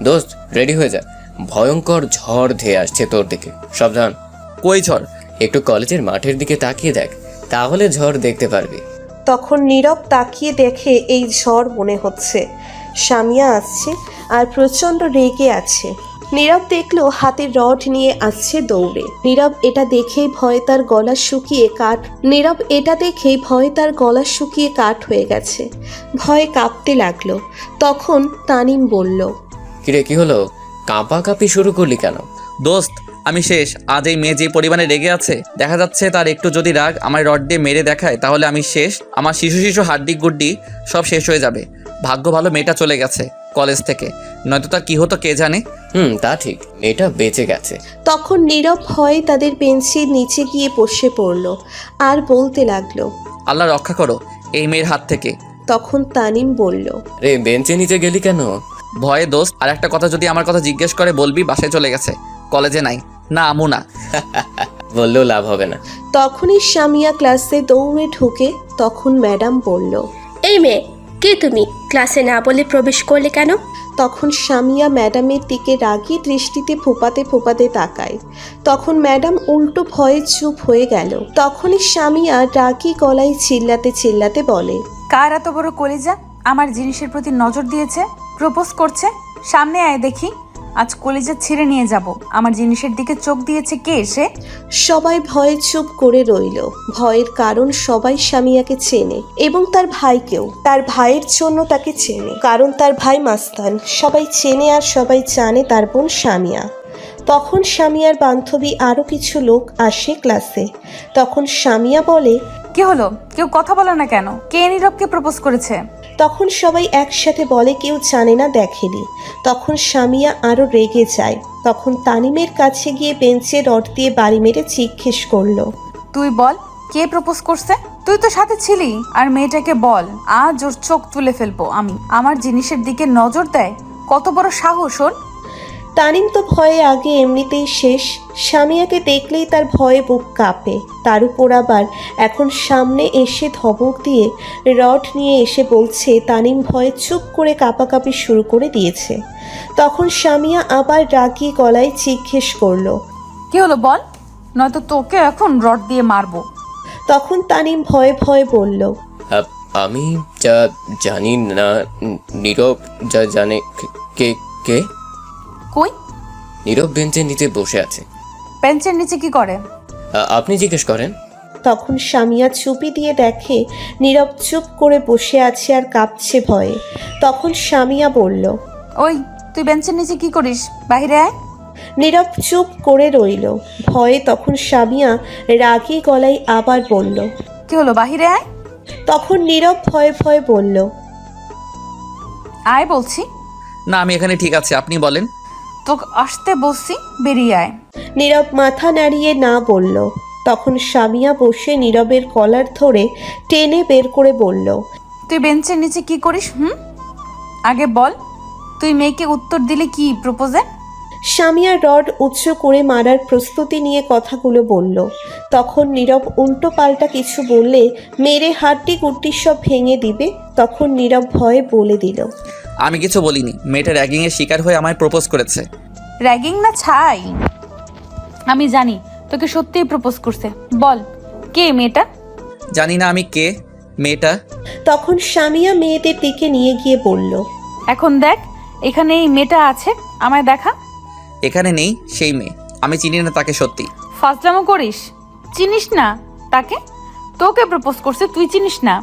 দোস্ত রেডি হয়ে যা, ভয়ঙ্কর ঝড় ধেয়ে আসছে তোর দিকে, সাবধান। কই ঝড়? একটু কলেজের মাঠের দিকে তাকিয়ে দেখ, তাহলে ঝড় দেখতে পারবি। তখন নীরব তাকিয়ে দেখে এই ঝড় মনে হচ্ছে। সামিয়া আসছে আর প্রচণ্ড রেগে আছে। নীরব দেখলো হাতে রড নিয়ে আসছে দৌড়ে। নীরব এটা দেখেই ভয়ে তার গলা শুকিয়ে কাঠ হয়ে গেছে। ভয়ে কাঁপতে লাগলো। তখন তানিম বলল, কিরে কি হলো, কাঁপা কাঁপি শুরু করলি কেন? দোস্ত আমি শেষ। আজ এই মেয়ে যে পরিমাণে রেগে আছে, দেখা যাচ্ছে তার একটু যদি রাগ আমার রড দিয়ে মেরে দেখায় তাহলে আমি শেষ। আমার শিশু হাড্ডি গুড্ডি সব শেষ হয়ে যাবে। ভাগ্য ভালো মেয়েটা চলে গেছে কলেজ থেকে, নয়তো তার কি হতো কে জানে। তা ঠিক, মেয়েটা বেঁচে গেছে। তখন নীরব ভয়ে তাদের বেঞ্চের নিচে গিয়ে বসে পড়ল আর বলতে লাগলো, আল্লাহ রক্ষা করো এই মেয়ের হাত থেকে। তখন তানিম বলল, রে বেঞ্চে নিচে গেলি কেন? ভয়ে দোস্ত। আর একটা কথা যদি আমার কথা জিজ্ঞেস করে বলবি বাসায় চলে গেছে, কলেজে নাই। না আমু না। বললেও লাভ হবে না। তখনই সামিয়া ক্লাসে দৌড়ে ঢুকে। তখন ম্যাডাম বলল। এই মেয়ে, কে তুমি? ক্লাসে না বলে প্রবেশ করলে কেন? তখন সামিয়া ম্যাডামের দিকে রাগী দৃষ্টিতে ফোপাতে ফোপাতে তাকায়। তখন ম্যাডাম উল্টো ভয়ে চুপ হয়ে গেল। তখনই সামিয়া রাগী গলায় চিল্লাতে চিল্লাতে বলে। কার এত বড় কলিজা আমার জিনিসের প্রতি নজর দিয়েছে, প্রপোজ করছে? সামনে আয় দেখি, আজ কলিজা ছিঁড়ে নিয়ে যাব। আমার জিনিসের দিকে চোখ দিয়েছে কে এসে? সবাই ভয়ে চুপ করে রইল। ভয়ের কারণ সবাই সামিয়াকে চেনে এবং তার ভাইকেও। তার ভাইয়ের জন্য তাকে চেনে, কারণ তার ভাই মাস্তান। সবাই চেনে আর সবাই জানে তার বোন সামিয়া। তখন সামিয়ার বান্ধবী আরও কিছু লোক আসে ক্লাসে। তখন সামিয়া বলে। কি হলো? কেউ কথা বলো না কেন? কে নীরবকে প্রপোজ করেছে? তখন সবাই একসাথে বলে কেউ জানে না, দেখেনি। তখন সামিয়া আরও রেগে যায়। তখন তানিমের কাছে গিয়ে বেঞ্চে রড দিয়ে বাড়ি মেরে জিজ্ঞেস করলো। তুই বল, কে প্রপোজ করছে? তুই তো সাথে ছিলি। আর মেয়েটাকে বল, আজ ওর চোখ তুলে ফেলবো আমি। আমার জিনিসের দিকে নজর দেয়, কত বড় সাহস ওর! তানিম তো ভয়ে আগে এমনিতেই শেষ। সামিয়াকে দেখলেই তার ভয়ে বুক কাঁপে। তার উপর আবার এখন সামনে এসে ধমক দিয়ে রড নিয়ে এসে বলছে। তানিম ভয়ে চুপ করে কাঁপাকাঁপি শুরু করে দিয়েছে। তখন সামিয়া আবার রাগী গলায় জিজ্ঞেস করলো। কি হলো বল, নয়তো তোকে এখন রড দিয়ে মারবো। তখন তানিম ভয়ে ভয়ে বলল। আমি যা জানি না, নীরব যা জানে। কে কে? কই? নীরব বেঞ্চের নিচে বসে আছে। বেঞ্চের নিচে কি করে? আপনি জিজ্ঞেস করেন। তখন সামিয়া চুপি দিয়ে দেখে নীরব চুপ করে বসে আছে আর কাঁপছে ভয়ে। তখন সামিয়া বলল। ওই, তুই বেঞ্চের নিচে কি করিস? বাইরে আয়। নীরব চুপ করে রইল ভয়ে। তখন সামিয়া রাগী গলায় আবার বলল। কি হলো, বাহিরে আয়। তখন নীরব ভয়ে ভয়ে বলল। আয় বলছি। না, আমি এখানে ঠিক আছে, আপনি বলেন। তোকে আসতে বলছি, বেরিয়ে আয়। নীরব মাথা নাড়িয়ে না বলল। তখন সামিয়া বসে নীরবের কলার ধরে টেনে বের করে বলল। তুই বেঞ্চের নিচে কি করিস? আগে বল, তুই মেয়েকে উত্তর দিলে কি প্রপোজে? সামিয়া রড উঁচু করে মারার প্রস্তুতি নিয়ে কথাগুলো বলল। তখন নীরব উল্টো পাল্টা কিছু বললে মেরে হাড্ডি গুড্ডি সব ভেঙে দিবে। তখন নীরব ভয়ে বলে দিল। আমি কিছু বলিনি। মেয়েটা র্যাগিংয়ের শিকার হয়ে আমায় প্রপোজ করেছে। র্যাগিং না ছাই, আমি জানি তোকে সত্যিই প্রপোজ করছে। বল, কে মেয়েটা? জানি না আমি কে। মেয়েটা। তখন সামিয়া মেয়েদের দিকে নিয়ে গিয়ে বলল। এখন দেখ, এখানে এই মেয়েটা আছে, আমায় দেখা। এখানে নেই সেই মেয়ে। আমি চিনি না তাকে সত্যি। ফাজলামো করিস? চিনিস না তাকে? তোকে প্রপোজ করছে, তুই চিনিস না?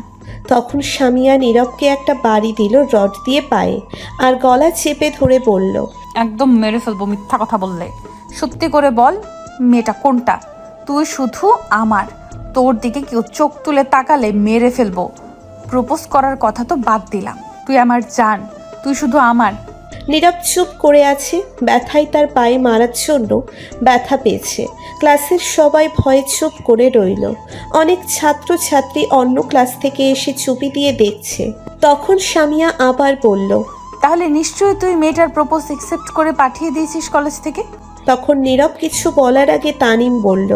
তখন সামিয়া নীরবকে একটা বাড়ি দিল রড দিয়ে পায়ে আর গলা চেপে ধরে বলল। একদম মেরে ফেলবো মিথ্যা কথা বললে। সত্যি করে বল, মেয়েটা কোনটা? তুই শুধু আমার। তোর দিকে কেউ চোখ তুলে তাকালে মেরে ফেলবো। প্রপোজ করার কথা তো বাদ দিলাম, তুই আমার জান, তুই শুধু আমার। নীরব চুপ করে আছে। ব্যথায় তার পায়ে মারার জন্য ব্যথা পেয়েছে। ক্লাসের সবাই ভয়ে চুপ করে রইল। অনেক ছাত্র ছাত্রী অন্য ক্লাস থেকে এসে চুপি দিয়ে দেখছে। তখন সামিয়া আবার বলল। তাহলে নিশ্চয়ই তুই মেয়েটার প্রপোজ অ্যাকসেপ্ট করে পাঠিয়ে দিয়েছিস কলেজ থেকে? তখন নীরব কিছু বলার আগে তানিম বলল।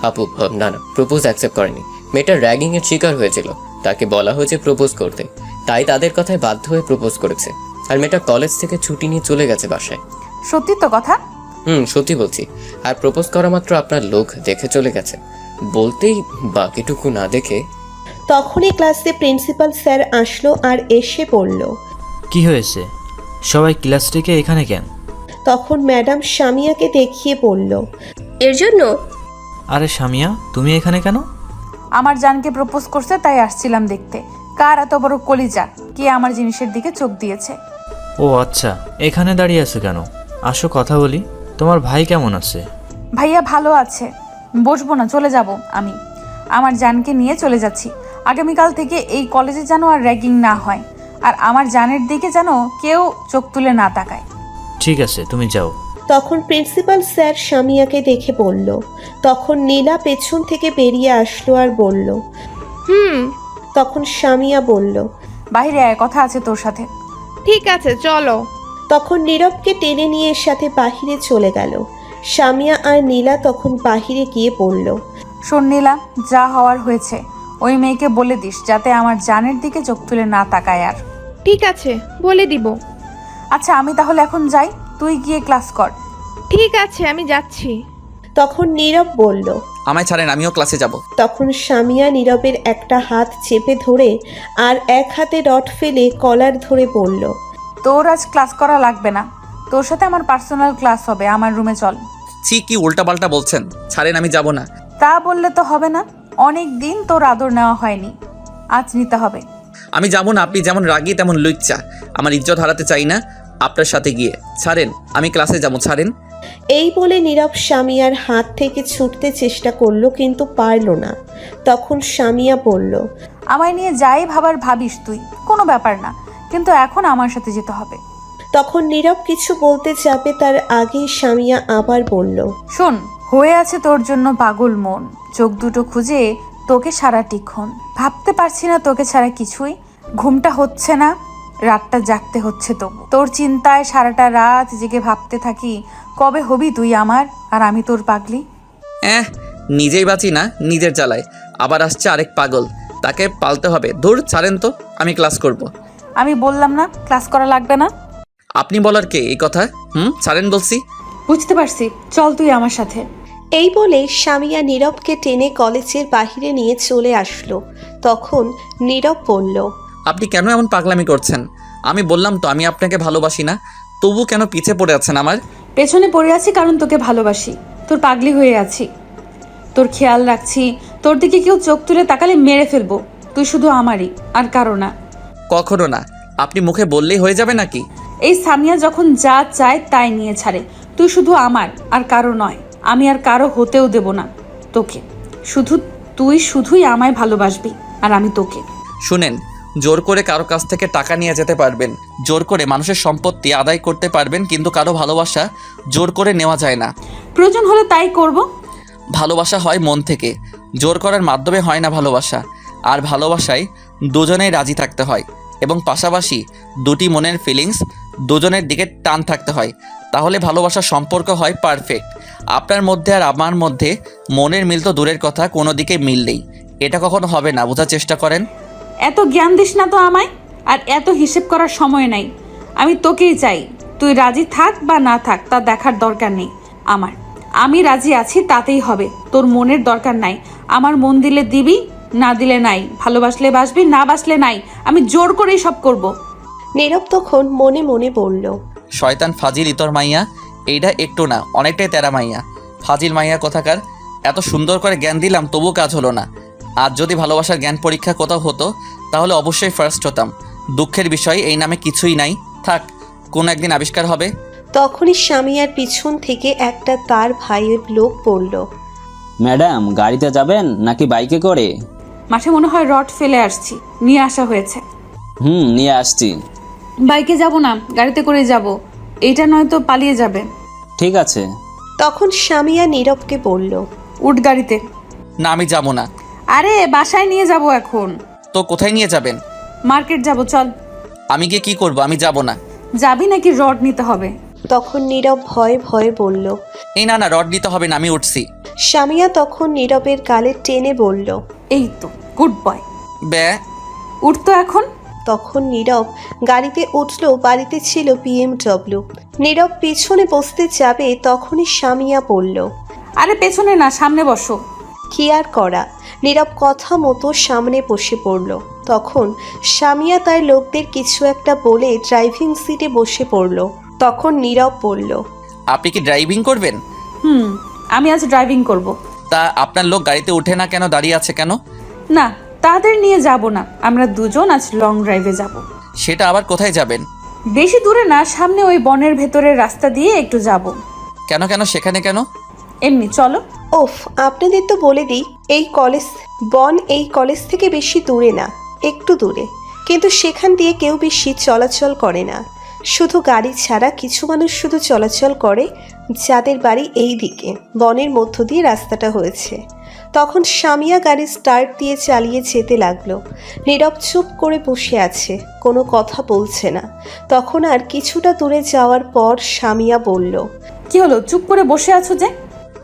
আপু না না, প্রপোজ অ্যাকসেপ্ট করেনি। মেয়েটা র্যাগিংয়ের শিকার হয়েছিল, তাকে বলা হয়েছে প্রপোজ করতে, তাই তাদের কথায় বাধ্য হয়ে প্রপোজ করেছে। আর মেয়েটা কলেজ থেকে ছুটি নিয়ে চলে গেছে বাসায়। সত্যি তো কথা? সত্যি বলছি। আর প্রপোজ করা মাত্র আপনার লোক দেখে চলে গেছে, বলতেই বাকিটুকু না দেখে। তখনই ক্লাসে প্রিন্সিপাল স্যার আসলো আর এসে বলল। কি হয়েছে, সবাই ক্লাস থেকে এখানে কেন? তখন ম্যাডাম সামিয়াকে দেখিয়ে বলল। এর জন্য? আরে সামিয়া, তুমি এখানে কেন? আমার জানকে প্রপোজ করছে, তাই আসছিলাম দেখতে কার এত বড় কলিজা, কে আমার জিনিসের দিকে চোখ দিয়েছে। ও আচ্ছা, এখানে দাঁড়িয়ে আছো কেন? আসো কথা বলি। তোমার ভাই কেমন আছে? ভাইয়া ভালো আছে। বসবো না, চলে যাব আমি। আমার জানকে নিয়ে চলে যাচ্ছি। আগামীকাল থেকে এই কলেজে যেন আর র্যাগিং না হয়, আর আমার জানের দিকে যেন কেউ চোখ তুলে না তাকায়। ঠিক আছে, তুমি যাও। তখন প্রিন্সিপাল স্যার সামিয়াকে দেখে বলল। তখন নীলা পেছন থেকে বেরিয়ে আসলো আর বলল। তখন সামিয়া বলল। বাইরে আয়, কথা আছে তোর সাথে। ঠিক আছে চলো। তখন নীরবকে টেনে নিয়ে সাথে বাহিরে চলে গেল। সামিয়া আর নীলা তখন বাহিরে গিয়ে বলল, শোন নীলা, যা হওয়ার হয়েছে। ওই মেয়েকে বলে দিস যাতে আমার জানের দিকে চোখ তুলে না তাকায় আর। ঠিক আছে, বলে দিব। আচ্ছা আমি তাহলে এখন যাই, তুই গিয়ে ক্লাস কর। ঠিক আছে, আমি যাচ্ছি। তখন নীরব বলল। আমায় ছাড়েন, আমিও ক্লাসে যাব। তখন সামিয়া নীরবের একটা হাত চেপে ধরে আর এক হাতে রড ফেলে কলার ধরে বলল, তোর আজ ক্লাস করা লাগবে না, তোর সাথে আমার পার্সোনাল ক্লাস হবে। আমার রুমে চল। ছি, কি উল্টাপাল্টা বলছেন, ছাড়েন, আমি যাব না। তা বললে তো হবে না, অনেক দিন তোর আদর নেওয়া হয়নি, আজ নিতে হবে। আমি যাব না, আপনি যেমন রাগী তেমন লুচ্চা। আমার ইজ্জত হারাতে চাই না আপনার সাথে গিয়ে। ছাড়েন, আমি ক্লাসে যাব, ছাড়েন। এই বলে নীরব সামিয়ার হাত থেকে ছুটতে চেষ্টা করলো কিন্তু পারল না। তখন সামিয়া বলল, আমায় নিয়ে যাই ভাবার ভাবিস তুই, কোনো ব্যাপার না, কিন্তু এখন আমার সাথে যেতে হবে। তখন নীরব কিছু বলতে যাবে তার আগেই সামিয়া আবার বলল, শোন, হয়ে আছে তোর জন্য পাগল মন, চোখ দুটো খুঁজে তোকে সারাটিক্ষণ ভাবতে পারছি না তোকে ছাড়া কিছুই। ঘুমটা হচ্ছে না, রাতটা জাগতে হচ্ছে তবু তোর চিন্তায় সারাটা রাত জেগে ভাবতে থাকি কবে হবি তুই আমার আর আমি তোর পাগলি। নিজেই বাঁচি না, নিজের জ্বালায় আবার আসছে আরেক পাগল, তাকে পালতে হবে। দূর, ছাড়েন তো, আমি ক্লাস করব। আমি বললাম না ক্লাস করা লাগবে না? আপনি বলার কে এই কথা? ছাড়েন বলছি। বুঝতে পারছি, চল তুই আমার সাথে। এই বলে সামিয়া নীরবকে টেনে কলেজের বাহিরে নিয়ে চলে আসলো। তখন নীরব বলল, আপনি কেন এমন পাগলামি করছেন? আমি বললাম তো আমি আপনাকে ভালোবাসি না, তবু কেন পিছে পড়ে আছেন আমার? পেছনে পড়ে আছি কারণ তোকে ভালোবাসি, তোর পাগলি হয়ে আছি, তোর খেয়াল রাখছি, তোর দিকে কেউ চোখ তুলে তাকালে মেরে ফেলবো। তুই শুধু আমারই, আর কারো না। কখনো না, আপনি মুখে বললেই হয়ে যাবে নাকি? এই সামিয়া যখন যা চায় তাই নিয়ে ছাড়ে। তুই শুধু আমার, আর কারো নয়। আমি আর কারো হতেও দেব না তোকে। তুই শুধুই আমায় ভালোবাসবি আর আমি তোকে। শুনেন, জোর করে কারো কাছ থেকে টাকা নিয়ে যেতে পারবেন, জোর করে মানুষের সম্পত্তি আদায় করতে পারবেন, কিন্তু কারো ভালোবাসা জোর করে নেওয়া যায় না। প্রয়োজন হলে তাই করব। ভালোবাসা হয় মন থেকে, জোর করার মাধ্যমে হয় না ভালোবাসা। আর ভালোবাসায় দুজনেই রাজি থাকতে হয় এবং পাশাপাশি দুটি মনের ফিলিংস দুজনের দিকে টান থাকতে হয়, তাহলে ভালোবাসার সম্পর্ক হয় পারফেক্ট। আপনার মধ্যে আর আমার মধ্যে মনের মিল তো দূরের কথা, কোনো দিকে মিল নেই। এটা কখনো হবে না, বোঝার চেষ্টা করেন। এত জ্ঞান দিস না তো আমায়, আর এত হিসেব করার সময় নাই। আমি তোকেই চাই, তুই রাজি থাক বা না থাক তা দেখার দরকার নেই আমার। আমি রাজি আছি তাতেই হবে, তোর মনের দরকার নাই। আমার মন দিলে দিবি, না দিলে নাই। ভালোবাসলে বাসবি, না বাসলে নাই। আমি জোর করেই সব করব। নীরব তখন মনে মনে বলল, শয়তান ফাজিল ইতর মাইয়া, এইটা একটু না অনেকটাই তেরা মাইয়া। ফাজিল মাইয়া কোথাকার, এত সুন্দর করে জ্ঞান দিলাম তবু কাজ হলো না। আর যদি ভালোবাসার জ্ঞান পরীক্ষা কোথাও হতো তাহলে অবশ্যই ফার্স্ট হতাম। দুঃখের বিষয় এই নামে কিছুই নাই, থাক, কোনো একদিন আবিষ্কার হবে। তখনই সামিয়ার পিছন থেকে একটা তার ভাইয়ের লোক বলল, ম্যাডাম গাড়িতে যাবেন নাকি বাইকে করে? মাঠে মনে হয় রড ফেলে আসছি, নিয়ে আসা হয়েছে। নিয়ে আসছি। বাইকে যাব না, গাড়িতে করে যাব। এইটা নয়তো পালিয়ে যাবে। ঠিক আছে। তখন সামিয়া নীরবকে বলল, উঠ গাড়িতে। না, আমি যাব না। আরে বাসায় নিয়ে যাব এখন। তো কোথায় নিয়ে যাবেন? মার্কেট যাব, চল। আমি গিয়ে কি করব? আমি যাব না। যাবি নাকি রড নিতে হবে? তখন নীরব ভয়ে ভয়ে বলল, এই না, রড নিতে হবে না, আমি উঠছি। সামিয়া তখন নীরবের গালে টেনে বলল, এই তো গুড বয়, ব্যা উঠতো এখন। তখন নীরব গাড়িতে উঠল। বাড়িতে ছিল BMW। নীরব পিছনে বসতে যাবে তখনই সামিয়া বলল, আরে পেছনে না, সামনে বসো। কি আর করা, নীরব কথা মতো সামনে বসে পড়ল। তখন সামিয়া তার লোকদের কিছু একটা বলে ড্রাইভিং সিটে বসে পড়ল। তখন নীরব বলল, আপনি কি ড্রাইভিং করবেন? আমি আজ ড্রাইভিং করব। তা আপনার লোক গাড়িতে উঠে না কেন, দাঁড়িয়ে আছে কেন? না, তাদের নিয়ে যাব না, আমরা দুজন আজ লং ড্রাইভে যাব। সেটা আবার কোথায় যাবেন? বেশি দূরে না, সামনে ওই বনের ভেতরের রাস্তা দিয়ে একটু যাব। কেন সেখানে কেন? এমনি, চলো। ওফ, আপনাদের তো বলে দিই, এই কলেজ থেকে বেশি দূরে না, একটু দূরে, কিন্তু সেখান দিয়ে কেউ বেশি চলাচল করে না। শুধু গাড়ি ছাড়া কিছু মানুষ শুধু চলাচল করে, যাদের বাড়ি এই দিকে। বনের মধ্য দিয়ে রাস্তাটা হয়েছে। তখন সামিয়া গাড়ি স্টার্ট দিয়ে চালিয়ে যেতে লাগলো। নীরব চুপ করে বসে আছে, কোনো কথা বলছে না। তখন আর কিছুটা দূরে যাওয়ার পর সামিয়া বলল, কি হলো, চুপ করে বসে আছো যে?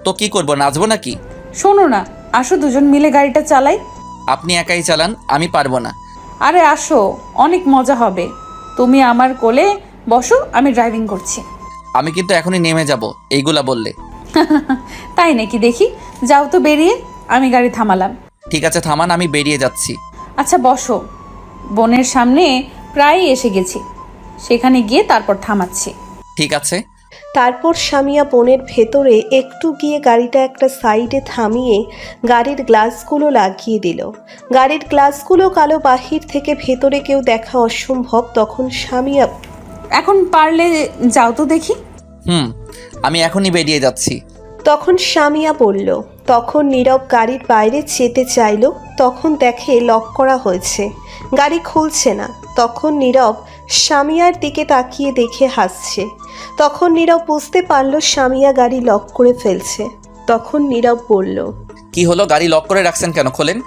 তো কি করব, নাচবো নাকি? শোনো না, আসো দুজন মিলে গাড়িটা চালাই। আপনি একাই চালান, আমি পারবো না। আরে আসো, অনেক মজা হবে। তুমি আমার কোলে বসো, আমি ড্রাইভিং করছি। আমি কিন্তু এখনই নেমে যাব এইগুলা বললে। তাই নাকি? দেখি, যাও তো বেরিয়ে। আমি গাড়ি থামালাম। ঠিক আছে থামান, আমি বেরিয়ে যাচ্ছি। আচ্ছা বসো, বোনের সামনে প্রায় এসে গেছি, সেখানে গিয়ে তারপর থামাচ্ছি। ঠিক আছে। তারপর স্বামীয়া বনের ভেতরে একটু গিয়ে গাড়িটা একটা সাইডে থামিয়ে গাড়ির গ্লাসগুলো লাগিয়ে দিল। গাড়ির গ্লাসগুলো কালো, বাহির থেকে ভেতরে কেউ দেখা অসম্ভব। তখন স্বামীয়া এখন পারলে যাও তো দেখি। আমি এখনই বেরিয়ে যাচ্ছি। তখন স্বামীয়া বলল। তখন নীরব গাড়ির বাইরে যেতে চাইল, তখন দেখে লক করা হয়েছে, গাড়ি খুলছে না। তখন নীরব স্বামীয়ার দিকে তাকিয়ে দেখে হাসছে। তখন নীরব বুঝতে পারল স্বামীয়া গাড়ি লক করে ফেলছে। তখন নীরব বলল, কি হলো, গাড়ি লক করে রাখছেন কেন, খোলেন।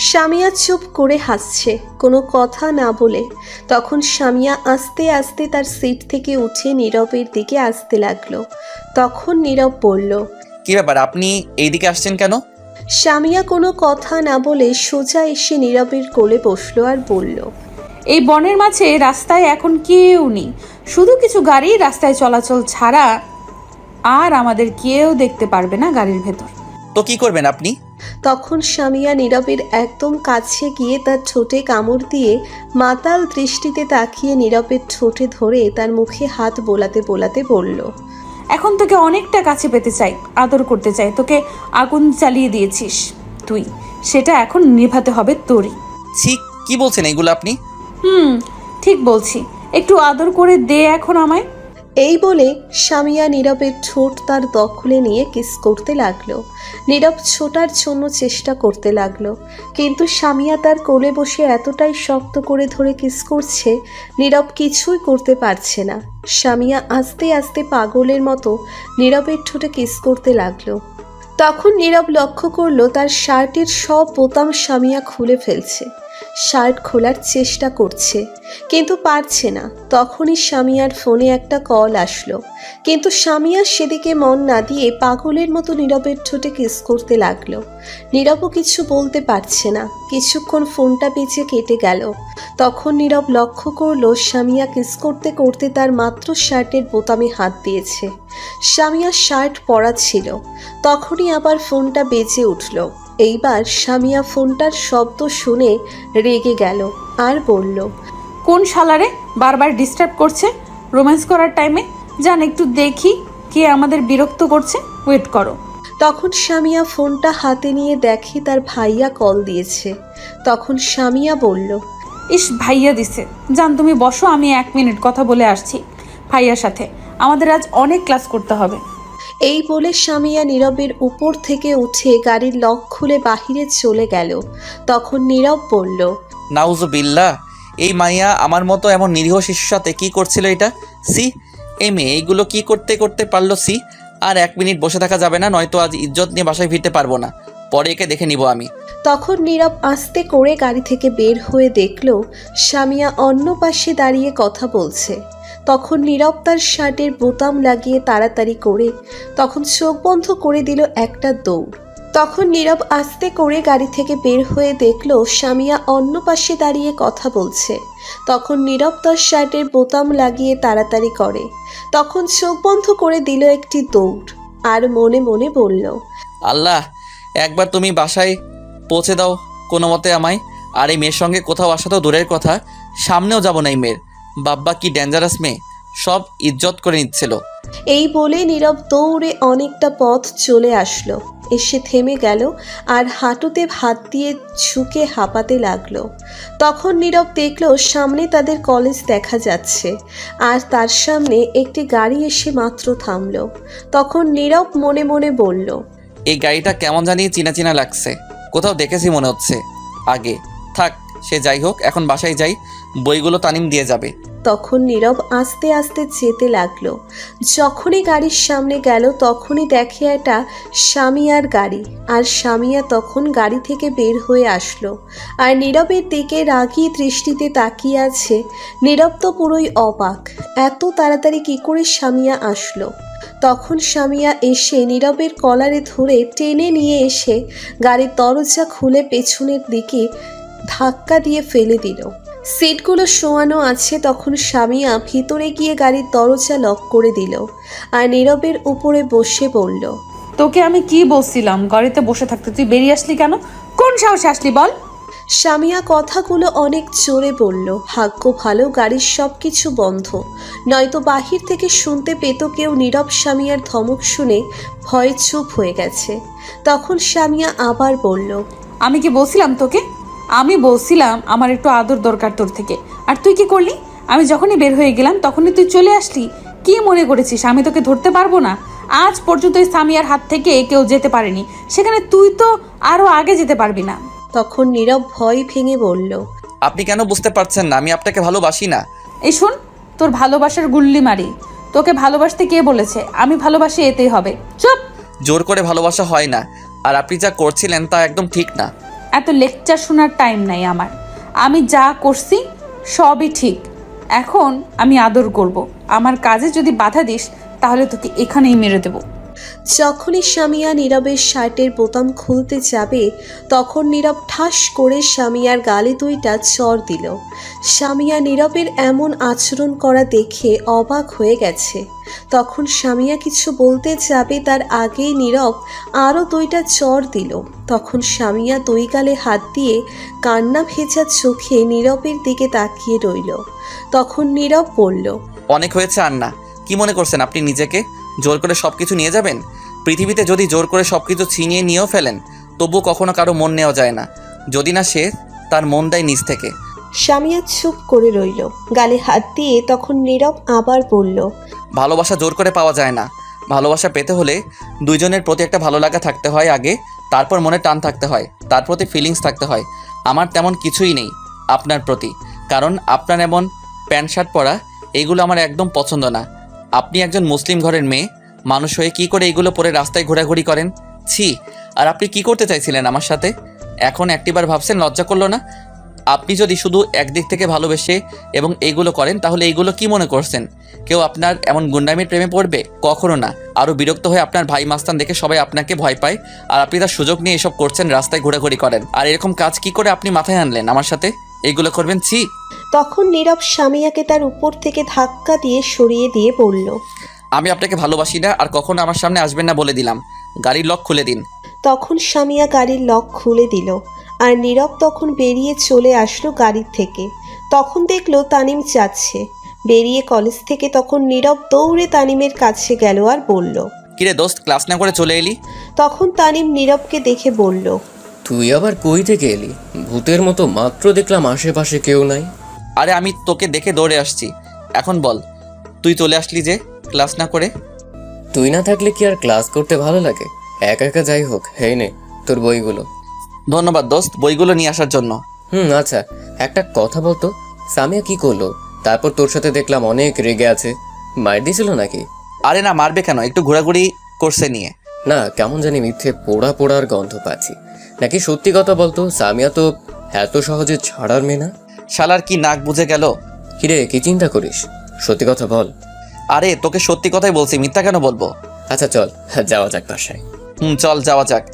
স্বামীয়া চুপ করে হাসছে, কোনো কথা না বলে। তখন স্বামীয়া আস্তে আস্তে তার সিট থেকে উঠে নীরবের দিকে আসতে লাগলো। তখন নীরব বলল, কি ব্যাপার, আপনি এইদিকে আসছেন কেন? স্বামীয়া কোনো কথা না বলে সোজা এসে নীরবের কোলে বসলো আর বলল, এই বনের মাঝে রাস্তায় এখন কেউ নেই, শুধু কিছু গাড়ি রাস্তায় চলাচল ছাড়া, আর আমাদের কেউ দেখতে পারবে না গাড়ির ভেতর। তো কি করবেন আপনি? তখন স্বামীয়া নীরবের একদম কাছে গিয়ে তার ঠোঁটে কামড় দিয়ে মাতাল দৃষ্টিতে তাকিয়ে নীরবের ঠোঁটে ধরে তার মুখে হাত বোলাতে বোলাতে বলল, এখন তোকে অনেকটা কাছে পেতে চাই, আদর করতে চাই। তোকে আগুন চালিয়ে দিয়েছিস তুই, সেটা এখন নিভাতে হবে তোরই। ছি, কি বলছেন এগুলো আপনি? ঠিক বলছি, একটু আদর করে দে এখন আমায়। এই বলে স্বামীয়া নীরবের ঠোঁট তার দখলে নিয়ে কিস করতে লাগলো। নীরব ছোটার জন্য চেষ্টা করতে লাগলো, কিন্তু স্বামীয়া তার কোলে বসে এতটাই শক্ত করে ধরে কিস করছে, নীরব কিছুই করতে পারছে না। স্বামীয়া আস্তে আস্তে পাগলের মতো নীরবের ঠোঁটে কিস করতে লাগলো। তখন নীরব লক্ষ্য করলো তার শার্টের সব বোতাম স্বামীয়া খুলে ফেলছে। শার্ট খোলার চেষ্টা করছে, কিন্তু পারছে না। তখনই স্বামীয়ার ফোনে একটা কল আসলো, কিন্তু স্বামীয়া সেদিকে মন না দিয়ে পাগলের মতো নীরবের ঠোঁটে কিস করতে লাগলো। নীরবও কিছু বলতে পারছে না। কিছুক্ষণ ফোনটা বেজে কেটে গেল। তখন নীরব লক্ষ্য করলো স্বামীয়া কিস করতে করতে তার মাত্র শার্টের বোতামে হাত দিয়েছে। স্বামীয়ার শার্ট পরা ছিল। তখনই আবার ফোনটা বেজে উঠল। এইবার স্বামীয়া ফোনটার শব্দ শুনে রেগে গেল আর বলল, কোন শালারে বারবার ডিস্টার্ব করছে রোম্যান্স করার টাইমে? জান একটু দেখি কে আমাদের বিরক্ত করছে, ওয়েট করো। তখন স্বামীয়া ফোনটা হাতে নিয়ে দেখে তার ভাইয়া কল দিয়েছে। তখন স্বামীয়া বলল, ইস, ভাইয়া দিছে। জান তুমি বসো, আমি 1 মিনিট কথা বলে আসছি ভাইয়ার সাথে, আমাদের আজ অনেক ক্লাস করতে হবে। এই বলে স্বামীয়া নীরবের উপর থেকে উঠে গাড়ির লক খুলে বাহিরে চলে গেল। তখন নীরব বলল, নাউজুবিল্লাহ, এই মাইয়া আমার মতো এমন নিরীহ শিশুর সাথে কি করছিল এটা? সি, এই মেয়ে এইগুলো কি করতে করতে পারলো? সি, আর 1 মিনিট বসে থাকা যাবে না, নয়তো আজ ইজ্জত নিয়ে বাসায় ফিরতে পারবো না। পরে একে দেখে নিব আমি। তখন নীরব আস্তে করে গাড়ি থেকে বের হয়ে দেখল স্বামীয়া অন্য পাশে দাঁড়িয়ে কথা বলছে। তখন নীরব তার শার্টের বোতাম লাগিয়ে তাড়াতাড়ি করে তখন চোখ বন্ধ করে দিল একটা দৌড়। তখন নীরব আস্তে করে গাড়ি থেকে বের হয়ে দেখল স্বামীয়া অন্য পাশে দাঁড়িয়ে কথা বলছে। তখন নীরব তার শার্টের বোতাম লাগিয়ে তাড়াতাড়ি করে তখন চোখ বন্ধ করে দিল একটি দৌড় আর মনে মনে বলল, আল্লাহ, একবার তুমি বাসায় পৌঁছে দাও কোনো মতে আমায়। আর এই মেয়ের সঙ্গে কোথাও আসা তো দূরের কথা, সামনেও যাব না এই মেয়ের। বাব্বা কি ডেঞ্জারাস মেয়ে, সব ইজ্জত করে নিচ্ছিল। এই বলে নীরব দৌড়ে অনেকটা পথ চলে আসলো, এসে থেমে গেল আর হাঁটুতে হাত দিয়ে ঝুঁকে হাঁপাতে লাগলো। তখন নীরব দেখলো সামনে তাদের কলেজ দেখা যাচ্ছে আর তার সামনে একটি গাড়ি এসে মাত্র থামলো। তখন নীরব মনে মনে বলল, এই গাড়িটা কেমন জানি চিনা চিনা লাগছে, কোথাও দেখেছি মনে হচ্ছে আগে। থাক, সে যাই হোক, এখন বাসায় যাই, বইগুলো তানিম দিয়ে যাবে। তখন নীরব আস্তে আস্তে যেতে লাগলো। যখনই গাড়ির সামনে গেল তখনই দেখে একটা সামিয়ার গাড়ি, আর সামিয়া তখন গাড়ি থেকে বের হয়ে আসলো আর নীরবের দিকে রাগী দৃষ্টিতে তাকিয়ে আছে। নীরব তো পুরোই অবাক, এত তাড়াতাড়ি কি করে সামিয়া আসলো। তখন সামিয়া এসে নীরবের কলারে ধরে টেনে নিয়ে এসে গাড়ির দরজা খুলে পেছনের দিকে ধাক্কা দিয়ে ফেলে দিল। সিটগুলো শোয়ানো আছে। তখন সামিয়া ভিতরে গিয়ে গাড়ির দরজা লক করে দিল আর নীরবের উপরে বসে বলল, তোকে আমি কি বলছিলাম গাড়িতে বসে থাকতে, তুই বেরিয়ে আসলি কেন? কোন সাহসে আসলি বল? সামিয়া কথাগুলো অনেক জোরে বলল। ভাগ্য ভালো গাড়ির সব কিছু বন্ধ, নয়তো বাহির থেকে শুনতে পেত কেউ। নীরব সামিয়ার ধমক শুনে ভয়ে চুপ হয়ে গেছে। তখন সামিয়া আবার বলল, আমি কি বলছিলাম তোকে? আমি বলছিলাম আমার একটু আদর দরকার তোর থেকে, আর তুই কি করলি? আমি যখনই বের হয়ে গেলাম তখনই তুই চলে আসলি। কি মনে করেছিস আমি তোকে ধরতে পারবো না? আজ পর্যন্ত এই সামিয়ার হাত থেকে কেউ যেতে পারেনি, সেখানে তুই তো আরো আগে যেতে পারবি না। তখন নীরব ভয় ভেঙে বলল, আপনি কেন বুঝতে পারছেন না আমি আপনাকে ভালোবাসি না? এই শোন, তোর ভালোবাসার গুল্লি মারি। তোকে ভালোবাসতে কে বলেছে? আমি ভালোবাসি, এতেই হবে। চুপ। জোর করে ভালোবাসা হয় না, আর আপনি যা করছিলেন তা একদম ঠিক না। এত লেকচার শোনার টাইম নাই আমার। আমি যা করছি সবই ঠিক। এখন আমি আদর করব। আমার কাজে যদি বাধা দিস তাহলে তোকে এখানেই মেরে দেব। যখনই সামিয়া নীরবের শার্টের বোতাম খুলতে যাবে তখন নীরব ঠাস করে সামিয়ার গালে দুইটা চর দিল। সামিয়া নীরবের এমন আচরণ করা দেখে অবাক হয়ে গেছে। তখন সামিয়া কিছু বলতে যাবে তার আগেই নীরব আরও দুইটা চর দিল। তখন সামিয়া দুই গালে হাত দিয়ে কান্না ভেজা চোখে নীরবের দিকে তাকিয়ে রইল। তখন নীরব বলল, অনেক হয়েছে আর না। কি মনে করছেন আপনি নিজেকে? জোর করে সব কিছু নিয়ে যাবেন? পৃথিবীতে যদি জোর করে সব কিছু ছিনিয়ে নিয়েও ফেলেন তবুও কখনো কারো মন নেওয়া যায় না, যদি না সে তার মন দেয় নিজ থেকে। সামিয়া চুপ করে রইল, গালে হাত দিয়ে। তখন নীরব আবার বলল, ভালোবাসা জোর করে পাওয়া যায় না। ভালোবাসা পেতে হলে দুইজনের প্রতি একটা ভালো লাগা থাকতে হয় আগে, তারপর মনে টান থাকতে হয়, তার প্রতি ফিলিংস থাকতে হয়। আমার তেমন কিছুই নেই আপনার প্রতি, কারণ আপনার এমন প্যান্ট শার্ট পরা এগুলো আমার একদম পছন্দ না। আপনি একজন মুসলিম ঘরের মেয়ে মানুষ হয়ে কি করে এগুলো পরে রাস্তায় ঘোরাঘুরি করেন? ছি! আর আপনি কি করতে চাইছিলেন আমার সাথে? এখন একটিবার ভাবছেন লজ্জা করলো না? আপনি যদি শুধু একদিক থেকে ভালোবেসে এবং এইগুলো করেন তাহলে এইগুলো কি মনে করছেন কেউ আপনার এমন গুন্ডামির প্রেমে পড়বে? কখনো না। আরও বিরক্ত হয়ে আপনার ভাই মাস্তান দেখে সবাই আপনাকে ভয় পায়, আর আপনি তার সুযোগ নিয়ে এসব করছেন, রাস্তায় ঘোরাঘুরি করেন। আর এরকম কাজ কি করে আপনি মাথায় আনলেন আমার সাথে এইগুলো করবেন? ছি! তখন নীরব সামিয়াকে তার উপর থেকে ধাক্কা দিয়ে সরিয়ে দিয়ে বলল, আমি আপনাকে ভালোবাসি না, আর কখনো আমার সামনে আসবেন না বলে দিলাম। গাড়ির লক খুলে দিন। তখন সামিয়া গাড়ির লক খুলে দিল আর নীরব তখন বেরিয়ে চলে আসলো গাড়ির থেকে। তখন দেখলো তানিম যাচ্ছে বেরিয়ে কলেজ থেকে। তখন নীরব দৌড়ে তানিমের কাছে গেল আর বলল, কিরে দোস্ত, ক্লাস না করে চলে এলি? তখন তানিম নীরবকে দেখে বলল, তুই আবার কই থেকে এলি? ভূতের মতো মাত্র দেখলাম আশেপাশে কেউ নাই। আরে আমি তোকে দেখে দৌড়ে আসছি। এখন বল, তুই চলে আসলি যে ক্লাস না করে? তুই না থাকলে কি আর ক্লাস করতে ভালো লাগে? একা একা যাই হোক, হেই নে তোর বইগুলো। ধন্যবাদ দোস্ত বইগুলো নিয়ে আসার জন্য। আচ্ছা, একটা কথা বলতো, সামিয়া কি করলো? তারপর তোর সাথে দেখলাম অনেক রেগে আছে, মার দিয়েছিল নাকি? আরে না, মারবে কেন, একটু ঘোরাঘুরি করছে নিয়ে। না, কেমন জানি মিথ্যে পোড়া পোড়ার গন্ধ পাচ্ছি। নাকি সত্যি কথা বলতো, সামিয়া তো এত সহজে ছাড়ার মেয়ে না। শালার কি নাক বুঝে গেল? কিরে, কি চিন্তা করিস? সত্যি কথা বল। আরে তোকে সত্যি কথাই বলছি, মিথ্যা কেন বলবো? আচ্ছা চল যাওয়া যাক বাসায়। চল যাওয়া যাক।